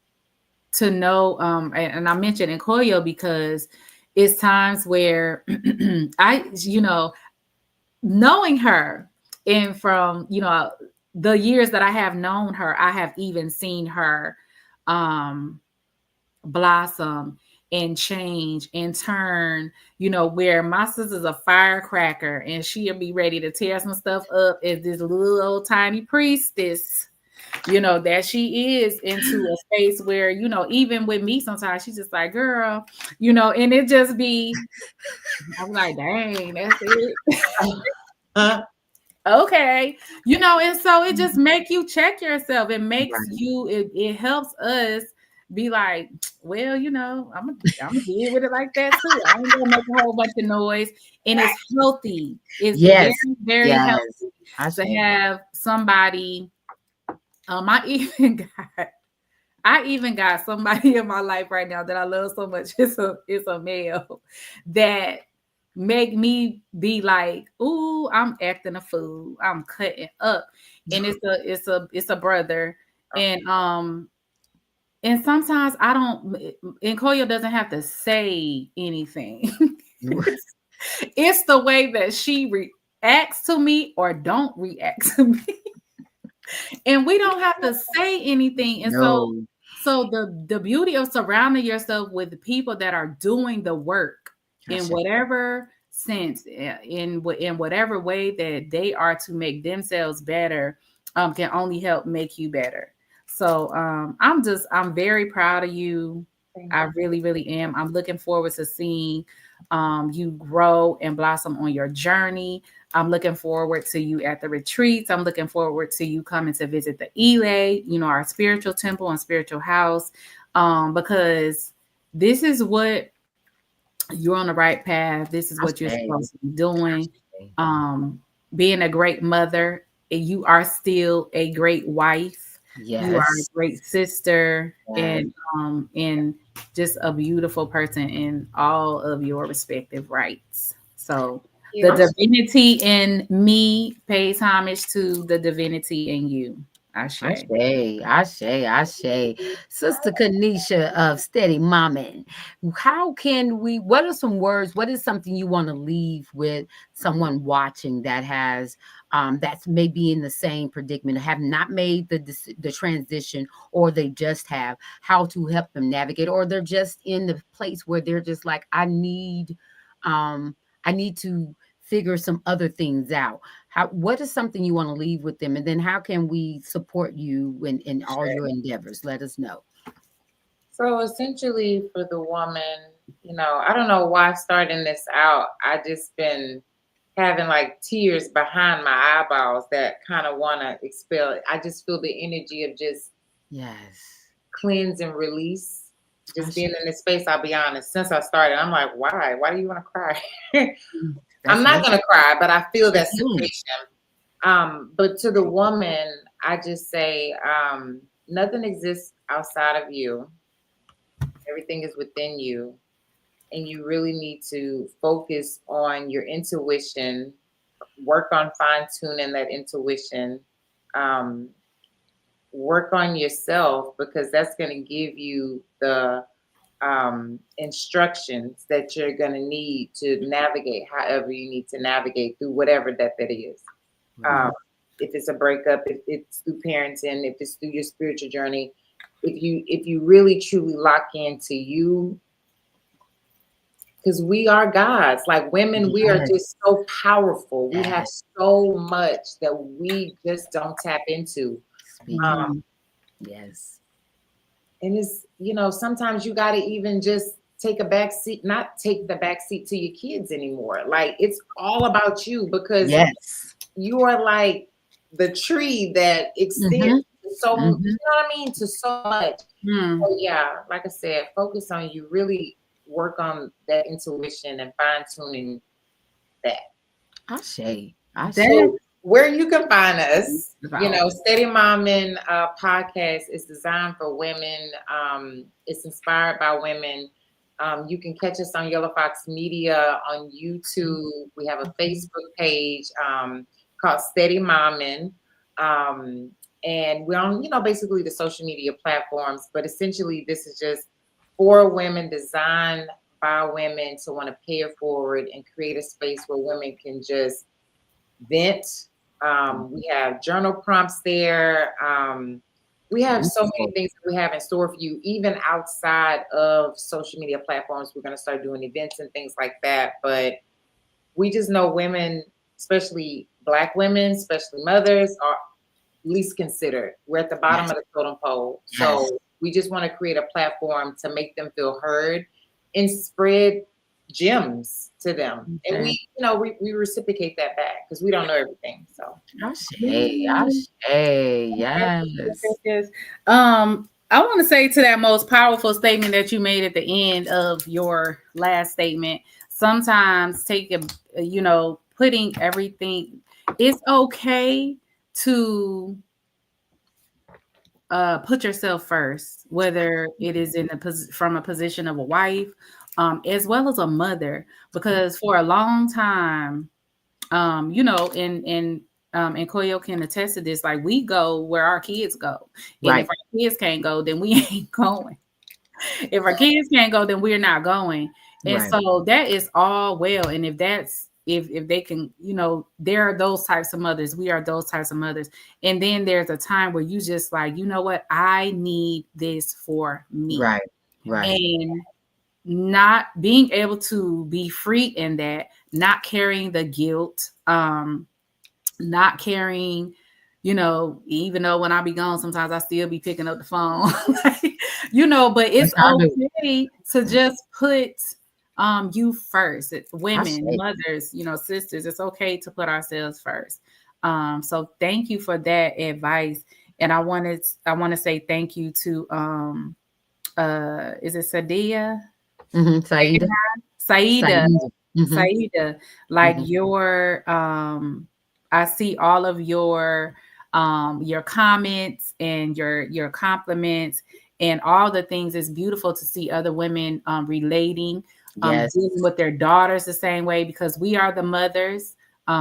to know, and I mentioned in Koyo because it's times where knowing her, and from, the years that I have known her, I have even seen her blossom and change and turn, where my sister's a firecracker and she'll be ready to tear some stuff up as this little old tiny priestess, that she is, into a space where, even with me sometimes she's just like, girl, and it just be, I'm like, dang, that's it. Okay. And so it just make you check yourself. It makes you, it helps us be like, well, I'm gonna deal with it like that too. I ain't gonna make a whole bunch of noise. And it's healthy. It's very, very healthy to have somebody. I even got somebody in my life right now that I love so much. It's a male that make me be like, ooh, I'm acting a fool. I'm cutting up. And it's a brother. And sometimes I don't, and Koyo doesn't have to say anything. It's the way that she reacts to me or don't react to me. And we don't have to say anything. And so the beauty of surrounding yourself with the people that are doing the work in whatever sense, in whatever way that they are to make themselves better, can only help make you better. So I'm very proud of you. I really, really am. I'm looking forward to seeing you grow and blossom on your journey. I'm looking forward to you at the retreats. I'm looking forward to you coming to visit the Ile, our spiritual temple and spiritual house, because this is what you're on the right path. This is what you're supposed to be doing. Being a great mother, and you are still a great wife. Yes. You are a great sister, and just a beautiful person in all of your respective rights. So the divinity in me pays homage to the divinity in you. Ashe. Sister Kanisha of Steady Mommin', what are some words, what is something you want to leave with someone watching that has, that's maybe in the same predicament, have not made the transition, or they just have, how to help them navigate, or they're just in the place where they're just like, I need to figure some other things out. What is something you want to leave with them? And then how can we support you in all your endeavors? Let us know. So essentially for the woman, I don't know why starting this out, I just been having like tears behind my eyeballs that kind of want to expel it. I just feel the energy of just cleanse and release. Just being in this space, I'll be honest, since I started, I'm like, why do you want to cry? I'm not going to cry, but I feel that Mm. situation. But to the woman, I just say, nothing exists outside of you. Everything is within you. And you really need to focus on your intuition, work on fine tuning that intuition, work on yourself, because that's going to give you the instructions that you're going to need to navigate however you need to navigate through whatever that is. If it's a breakup, if it's through parenting, if it's through your spiritual journey, if you really truly lock into you, because we are gods. Like women, we are just so powerful. We have so much that we just don't tap into. Yes. And it's, sometimes you got to even just take a back seat, not take the back seat to your kids anymore. Like it's all about you, because you are like the tree that extends so, you know what I mean? To so much. So yeah, like I said, focus on you, really work on that intuition and fine tuning that. So where you can find us, Steady Momming podcast is designed for women. It's inspired by women. You can catch us on Yellow Fox Media on YouTube. We have a Facebook page called Steady Momming. And we're on, basically the social media platforms. But essentially, this is just for women, designed by women to want to pay it forward and create a space where women can just vent. We have journal prompts there. We have so many things that we have in store for you, even outside of social media platforms. We're going to start doing events and things like that. But we just know women, especially Black women, especially mothers, are least considered. We're at the bottom of the totem pole. So we just want to create a platform to make them feel heard and spread gems to them. And we reciprocate that back, because we don't know everything. So yes. I want to say to that most powerful statement that you made at the end of your last statement, sometimes putting everything, it's okay to put yourself first, whether it is from a position of a wife, as well as a mother, because for a long time, and Koyo can attest to this, like we go where our kids go. And if our kids can't go, then we ain't going. If our kids can't go, then we're not going. And so that is all well. And if they can, there are those types of mothers. We are those types of mothers. And then there's a time where you just like, you know what? I need this for me. Right. And not being able to be free in that, not carrying the guilt, not carrying, even though when I be gone, sometimes I still be picking up the phone, but it's okay to just put you first. Women, mothers, sisters, it's okay to put ourselves first. So thank you for that advice. And I want to say thank you to is it Sadia? Saida. Saida. Like your I see all of your comments and your compliments and all the things. It's beautiful to see other women relating, dealing with their daughters the same way, because we are the mothers.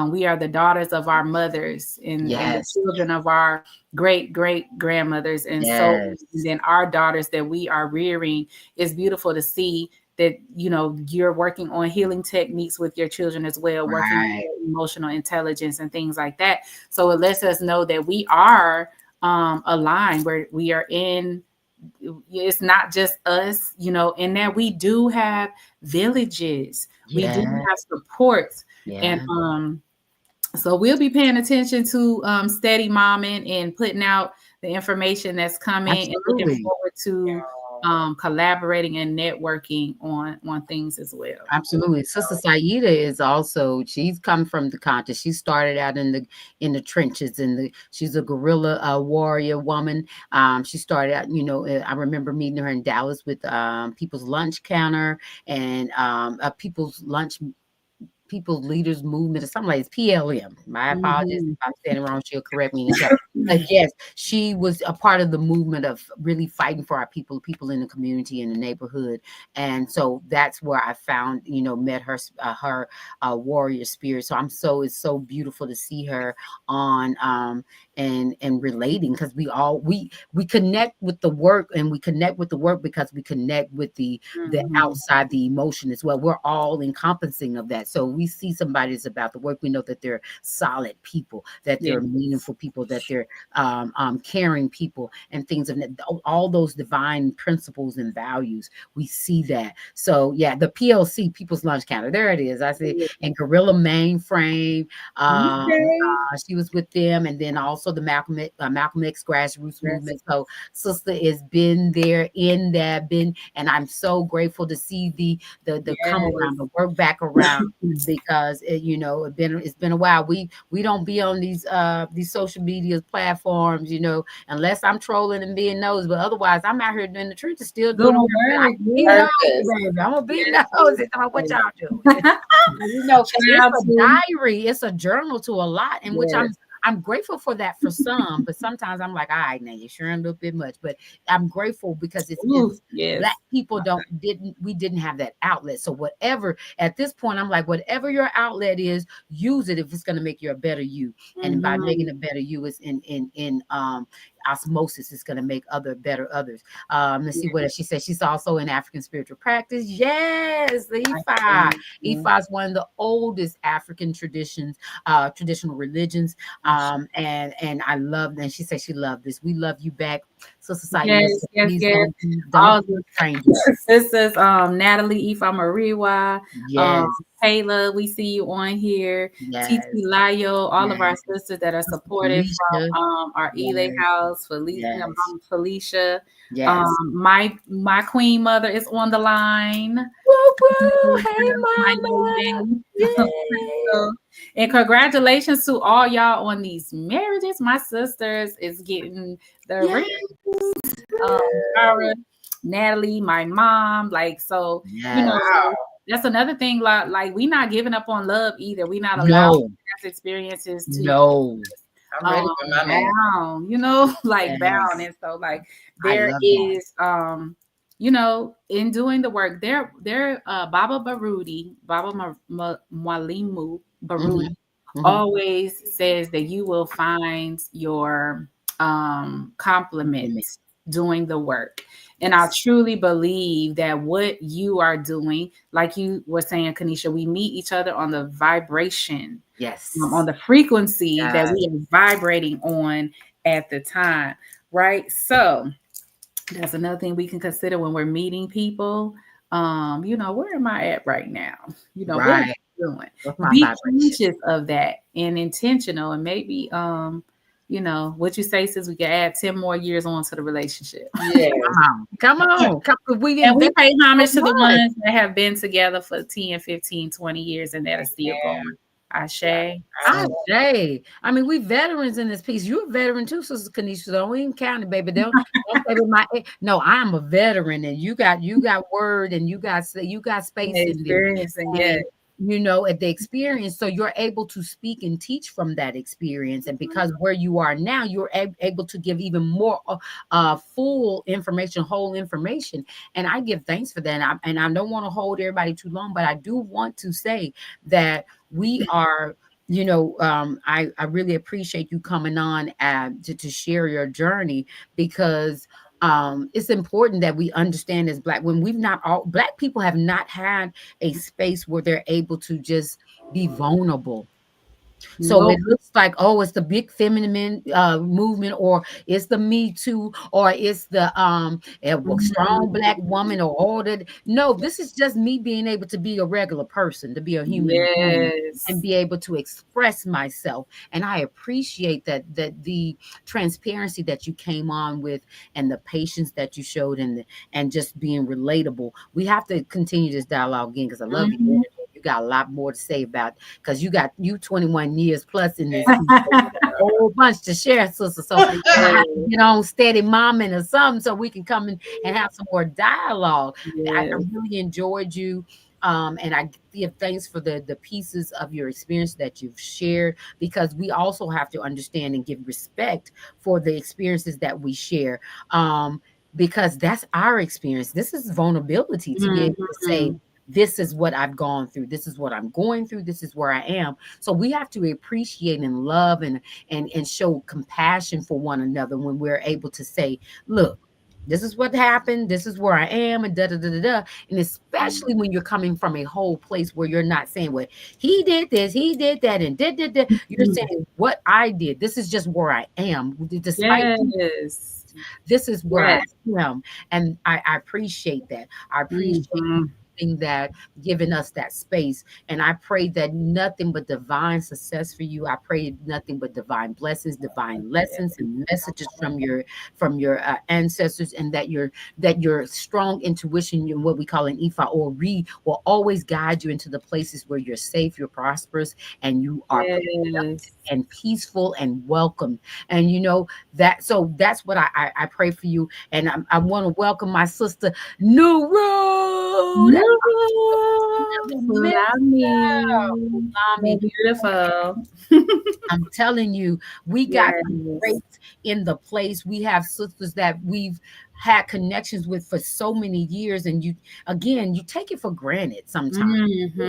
We are the daughters of our mothers and the children of our great grandmothers. And so then our daughters that we are rearing, it's beautiful to see that, you're working on healing techniques with your children as well, working on emotional intelligence and things like that. So it lets us know that we are aligned, where we are in, it's not just us, and that we do have villages. We do have supports. And so we'll be paying attention to Steady Momming and putting out the information that's coming. And looking forward to collaborating and networking on things as well. Absolutely. Sister Saida is also, she's come from the continent. She started out in the trenches, she's a guerrilla warrior woman. She started out, I remember meeting her in Dallas with People's Lunch Counter and People's Lunch People Leaders Movement or something like it's PLM. My apologies if I'm saying it wrong. She'll correct me in the chat. But yes, she was a part of the movement of really fighting for our people in the community, in the neighborhood. And so that's where I found, met her warrior spirit. So it's so beautiful to see her on and relating, because we connect with the work, and we connect with the work because we connect with the outside, the emotion as well. We're all encompassing of that. So we see somebody that's about the work, we know that they're solid people, that they're meaningful people, that they're caring people, and things of that, all those divine principles and values. We see that. So yeah, the PLC, People's Lunch Counter, there it is. I see. And Gorilla Mainframe, she was with them, and then also the Malcolm X grassroots movement. So Sister has been there in that, and I'm so grateful to see the come around, the work back around, because it's been a while. We don't be on these social media platforms, unless I'm trolling and being nosy. But otherwise, I'm out here in the trenches still doing the work. I'm gonna be nosy about what y'all doing. It's a diary, it's a journal to a lot, in which I'm grateful for that for some, but sometimes I'm like, all right, now you're sharing a little bit much. But I'm grateful because it's Black people we didn't have that outlet. So whatever, at this point, I'm like, whatever your outlet is, use it if it's going to make you a better you. And by making a better you is in osmosis, is going to make better others. Let's see what else she said. She's also in African spiritual practice. Yes, the Ifa. Ifa is one of the oldest African traditional religions. And I love, and she said she loved this. We love you back, Sister Sayed. Yes. All the sisters, Natalie, Ifa Mariwa, Taylor, we see you on here. Titi Layo, all of our sisters that are supported from our Ele house, Felicia. My queen mother is on the line. Hey, mama. And congratulations to all y'all on these marriages. My sisters is getting the rings. Natalie, my mom, that's another thing. Like we not giving up on love either. We not allowing past experiences to I'm ready for my man. bound. And so there is in doing the work, there Baba Mwalimu Baruti always says that you will find your compliments doing the work. And I truly believe that what you are doing, like you were saying, Kanisha, we meet each other on the vibration, on the frequency that we are vibrating on at the time, right? So that's another thing we can consider when we're meeting people. Where am I at right now? What am I doing? Be conscious of that and intentional, and maybe what you say, since we can add 10 more years on to the relationship. Come on. We pay homage to the ones that have been together for 10, 15, 20 years and that are still going. Ashe. I mean, we veterans in this piece. You're a veteran too, Sister Kanisha. So don't even count it, baby. Don't say with no, I'm a veteran, and you got word, and you got space in there. At the experience, so you're able to speak and teach from that experience. And because where you are now, you're able to give even more full information, whole information. And I give thanks for that. And I don't want to hold everybody too long, but I do want to say that we are, I really appreciate you coming on to share your journey, because it's important that we understand as Black, when Black people have not had a space where they're able to just be vulnerable. So it looks like, it's the big feminine movement, or it's the Me Too, or it's the strong Black woman, or all that. No, this is just me being able to be a regular person, to be a human being, and be able to express myself. And I appreciate that the transparency that you came on with, and the patience that you showed, and just being relatable. We have to continue this dialogue again, because I love you. You got a lot more to say about, because you 21 years plus in this, a whole bunch to share, sister. So I have to get on steady momming or something, so we can come in and have some more dialogue. I really enjoyed you. And I give thanks for the pieces of your experience that you've shared, because we also have to understand and give respect for the experiences that we share. Because that's our experience. This is vulnerability to be able to say, Mhm. this is what I've gone through. This is what I'm going through. This is where I am. So we have to appreciate and love and show compassion for one another when we're able to say, look, this is what happened. This is where I am, and da da da da da. And especially when you're coming from a whole place where you're not saying, well, he did this, he did that, and did that. You're saying what I did. This is just where I am, despite Yes. this is where I Yes. am. And I appreciate that. I appreciate Mhm. that, giving us that space. And I pray that nothing but divine success for you. I pray nothing but divine blessings, divine lessons, and messages from your ancestors, and that your strong intuition, what we call an Ifa or Re, will always guide you into the places where you're safe, you're prosperous, and you are Yes. and peaceful and welcome. And that, so that's what I pray for you. And I want to welcome my sister New Road. No, Miss love me. Mommy, You're beautiful. I'm telling you, we got some Yes. greats in the place. We have sisters that we've had connections with for so many years, and you take it for granted sometimes.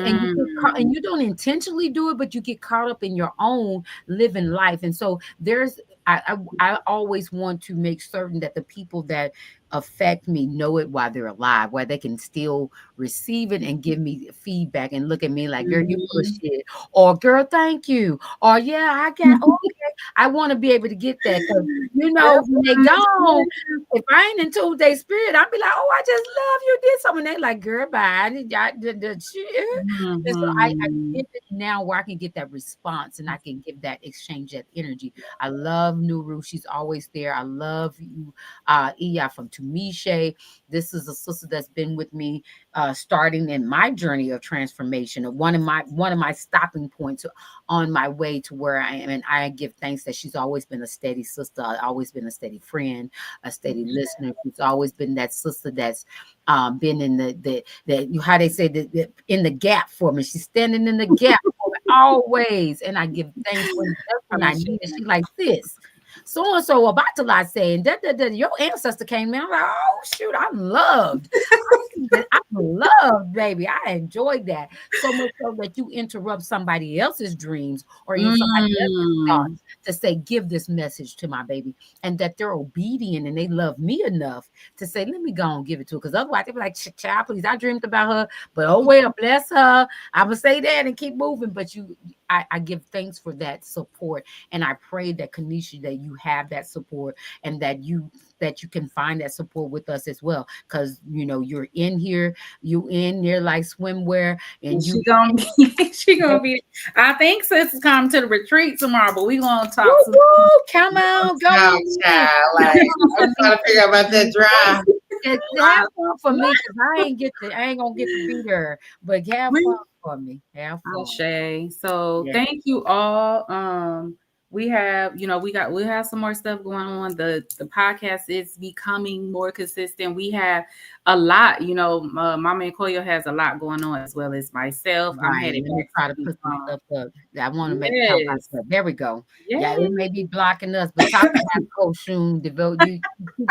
And Mhm. you don't intentionally do it, but you get caught up in your own living life. And so I always want to make certain that the people that affect me know it while they're alive, where they can still receive it and give me feedback and look at me like, girl, you full of Mhm. shit, or girl, thank you, or yeah, I got okay. I want to be able to get that, because That's when they what gone, if I ain't in Tuesday spirit, I'll be like, oh, I just love you did something. They like, girl, bye. And so I Mhm. get it now where I can get that response and I can give that exchange, that energy. I love Nuru. She's always there. I love you, Iya from Tumishe. This is a sister that's been with me, starting in my journey of transformation. One of my stopping points on my way to where I am. And I give thanks that she's always been a steady sister, always been a steady friend, a steady listener. She's always been that sister that's been in how they say that in the gap for me. She's standing in the gap for me always. And I give thanks when I need it. She like this. So and so about to lie saying that your ancestor came in. I'm like, oh shoot, I'm loved. I'm loved, baby. I enjoyed that so much so that you interrupt somebody else's dreams or even somebody else's Mm. thoughts to say, give this message to my baby, and that they're obedient and they love me enough to say, let me go and give it to her. Because otherwise, they'd be like, child, please, I dreamed about her, but oh well, bless her. I'm gonna say that and keep moving. But I give thanks for that support, and I pray that Kanisha, that you have that support, and that you can find that support with us as well, because you're in here, you in there like swimwear, and She you gonna be. She gonna be. I think sis is coming to the retreat tomorrow, but we gonna woo talk some. woo, come on, go Oh, on in. child, like I'm trying to figure out about that drive. Have fun for me, because I ain't gonna get to be there, but have fun for me. Have fun. Shay. So Yeah. thank you all. We have, we have some more stuff going on. The podcast is becoming more consistent. We have a lot, Mama and Koyo has a lot going on, as well as myself. I'm Right. headed Let me back try to to put some stuff up. I want to make talk about yes. stuff. There we go. Yeah, Yes. it may be blocking us, but talk about Coach Shun, devote you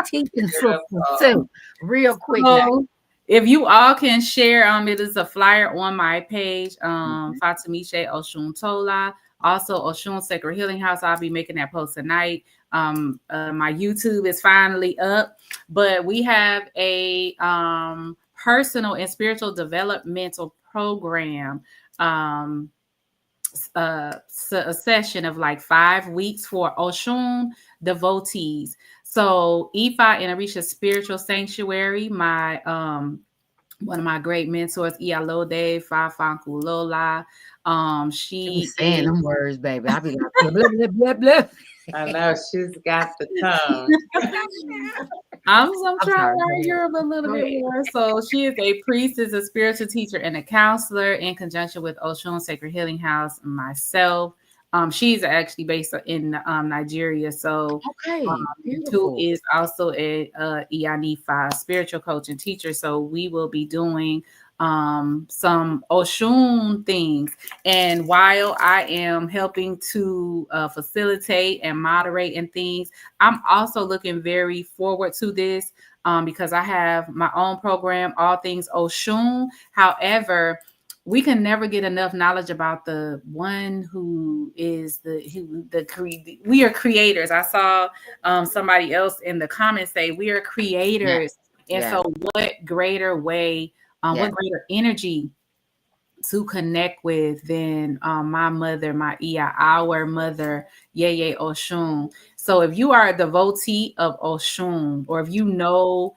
teaching sisters too, real quick now. So if you all can share, it is a flyer on my page, Mhm. Fatimiche Oshun Tola, also Oshun Sacred Healing House. I'll be making that post tonight. My YouTube is finally up, but we have a personal and spiritual developmental program. A session of like 5 weeks for Oshun devotees. So Ifa and Arisha Spiritual Sanctuary, my one of my great mentors, Iyalode Fafanku Lola. She be She saying is them words, baby. I be like, blah, blah, blah, blah, blah. I know she's got the tongue. I'm I'm trying sorry. to Go learn ahead. Europe a little Go bit ahead. more. So she is a priestess, a spiritual teacher, and a counselor in conjunction with Oshun Sacred Healing House and myself. She's actually based in Nigeria. So Okay, who beautiful. is also a Iyani spiritual coach and teacher. So we will be doing some Oshun things. And while I am helping to facilitate and moderate and things, I'm also looking very forward to this because I have my own program, All Things Oshun. However, we can never get enough knowledge about the one who is we are creators. I saw somebody else in the comments say we are creators. And so what greater way, what greater energy to connect with than my mother, our mother, Yeye Oshun. So if you are a devotee of Oshun, or if you know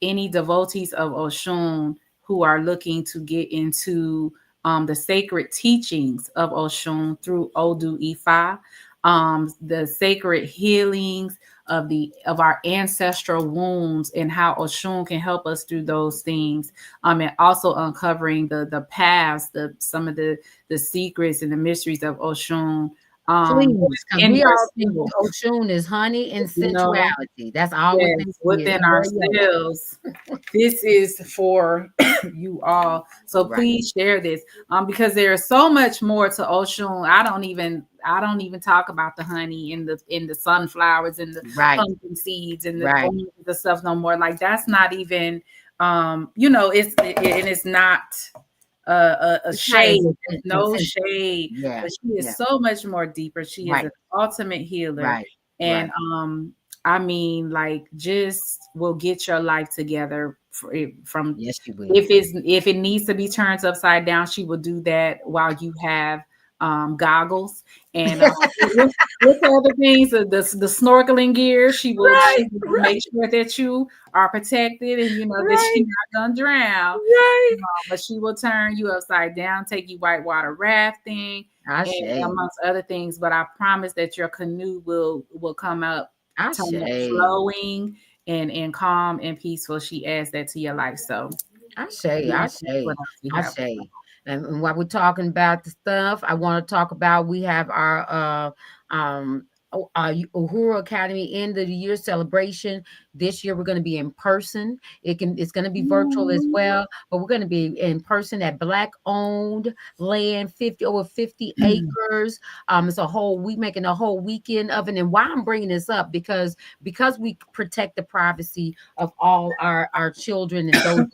any devotees of Oshun who are looking to get into the sacred teachings of Oshun through Odu Ifa, the sacred healings of our ancestral wounds, and how Oshun can help us through those things, and also uncovering the paths, some of the secrets and the mysteries of Oshun. Please, because we all think Oshun is honey and sensuality. That's all within ourselves. This is for you all. So please share this, because there's so much more to Oshun. I don't even talk about the honey in the sunflowers and the pumpkin seeds and the stuff no more. Like that's not even it's not a shade, no shade, but she is so much more deeper. She is an ultimate healer, and I mean, like, just will get your life together from if it needs to be turned upside down, she will do that while you have goggles and with other things, the snorkeling gear. She will make sure that you are protected and that you're not gonna drown. But she will turn you upside down, take you whitewater rafting, and amongst other things. But I promise that your canoe will come up flowing and calm and peaceful. She adds that to your life. So I say. And while we're talking about the stuff, I want to talk about, we have our Uhuru Academy end of the year celebration. This year we're going to be in person. It's going to be virtual as well, but we're going to be in person at Black owned land, over 50 acres. It's we making a whole weekend of it. And why I'm bringing this up, because we protect the privacy of all our children and those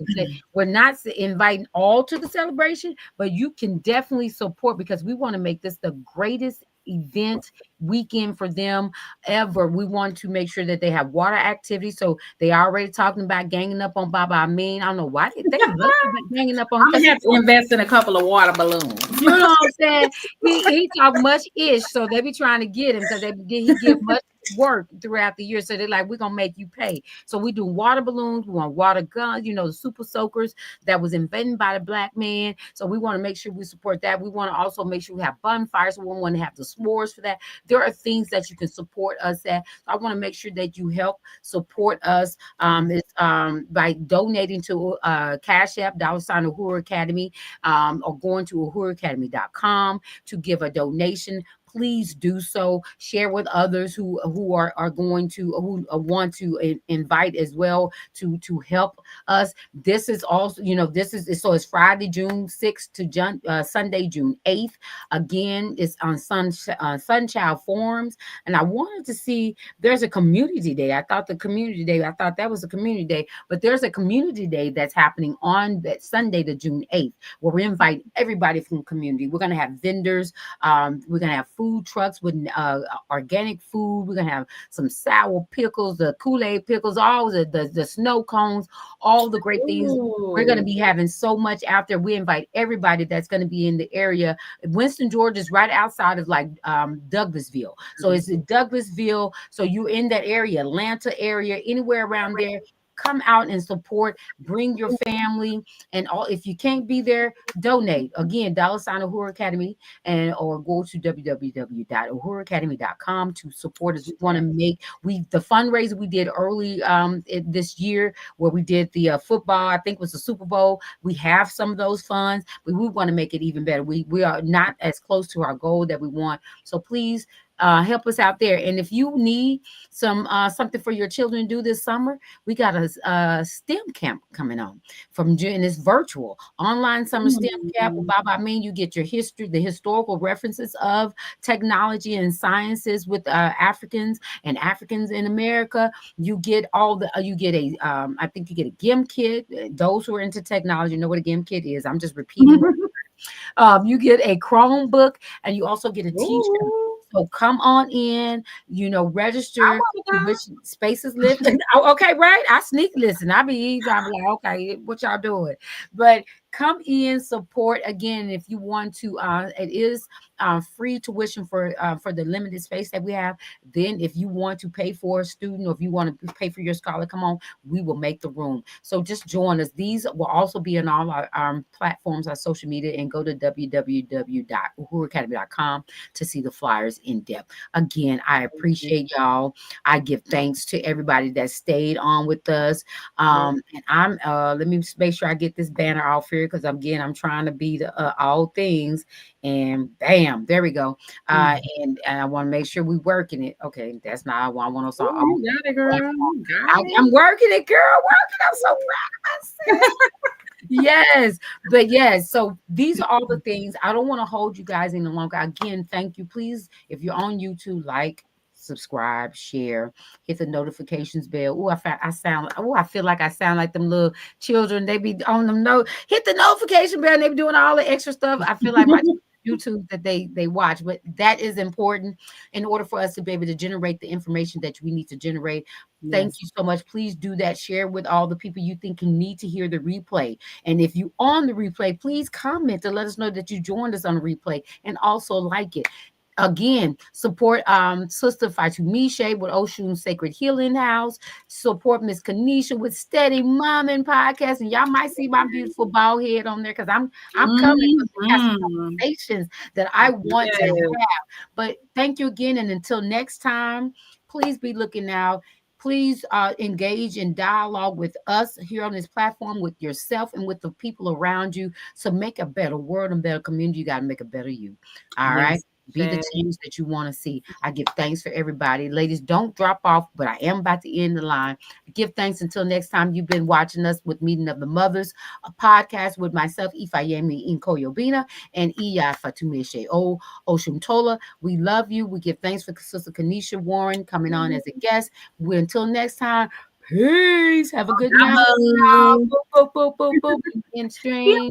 we're not inviting all to the celebration, but you can definitely support, because we want to make this the greatest event weekend for them ever. We want to make sure that they have water activities. So they already talking about ganging up on Baba Amin. I don't know why they love ganging up on him. I'm gonna have to invest in a couple of water balloons. You know what I'm saying? He talk much ish, so they be trying to get him because he give much work throughout the year. So they're like, we're gonna make you pay. So we do water balloons, we want water guns, the super soakers that was invented by the Black man. So we want to make sure we support that. We want to also make sure we have bonfires. We want to have the s'mores for that. There are things that you can support us at. So I want to make sure that you help support us. It's by donating to Cash App, $ Uhuru Academy, or going to uhuruacademy.com to give a donation. Please do so. Share with others who are going to, who want to invite as well to help us. This is also, so it's Friday, June 6th to Sunday, June 8th. Again, it's on Sunchild Forums. And I wanted to see, there's a community day. I thought that was a community day, but there's a community day that's happening on that Sunday, the June 8th, where we invite everybody from the community. We're going to have vendors. We're going to have food trucks with organic food. We're gonna have some sour pickles, the Kool-Aid pickles, all the snow cones, all the great things. We're gonna be having so much out there. We invite everybody that's gonna be in the area. Winston, Georgia is right outside of Douglasville. So it's in Douglasville. So you're in that area, Atlanta area, anywhere around there. Come out and support. Bring your family, and all. If you can't be there, donate. Again, $ Uhuru Academy, or go to www.uhuruacademy.com to support us. We want to make the fundraiser we did early this year, where we did the football. I think it was the Super Bowl. We have some of those funds, but we want to make it even better. We are not as close to our goal that we want. So please help us out there. And if you need something for your children to do this summer, we got a STEM camp coming on from June. It's virtual online summer STEM camp. Baba, I mean, you get your history, the historical references of technology and sciences with Africans and Africans in America. You get all the you get a I think you get a GIM kit. Those who are into technology know what a GIM kit is. I'm just repeating. You get a Chromebook, and you also get a T-shirt. So come on in, register. Which spaces live. Oh, okay, right. I sneak listen. I be eavesdropping like, okay, what y'all doing? But come in, support again if you want to. It is free tuition for the limited space that we have. Then, if you want to pay for a student, or if you want to pay for your scholar, come on, we will make the room. So just join us. These will also be on all our platforms, our social media, and go to www.uhuruacademy.com to see the flyers in depth. Again, I appreciate y'all. I give thanks to everybody that stayed on with us. And I'm let me make sure I get this banner off here, because again, I'm trying to be the all things. And bam, there we go. And I want to make sure we working it. Okay, that's not I want to song. You got it, girl. You got it. I'm working it, girl. Working. I'm so proud of myself. Yes, but yes, so these are all the things. I don't want to hold you guys any longer. Again, thank you. Please, if you're on YouTube, like, subscribe, share, hit the notifications bell. I feel like I sound like them little children. They be on them hit the notification bell, and they be doing all the extra stuff. I feel like my YouTube that they watch, but that is important in order for us to be able to generate the information that we need to generate. Yes. Thank you so much. Please do that. Share with all the people you think need to hear the replay. And if you on the replay, please comment to let us know that you joined us on the replay, and also like it. Again, support Sister Fatumisha with Oshun Sacred Healing House. Support Miss Kanisha with Steady Momming Podcast. And y'all might see my beautiful bald head on there, because I'm coming with some conversations that I want to have. But thank you again. And until next time, please be looking out. Please engage in dialogue with us here on this platform, with yourself and with the people around you. So make a better world and better community. You got to make a better you. All right. Be the change that you want to see. I give thanks for everybody. Ladies, don't drop off, but I am about to end the line. Give thanks until next time. You've been watching us with Meeting of the Mothers, a podcast with myself, Iyami Inkoyobina, and Iya Fatumishe Oshumtola. We love you. We give thanks for Sister Kanisha Warren coming on as a guest. Until next time, peace. Have a good night. Boop, boop, boop, boop, boop. In stream.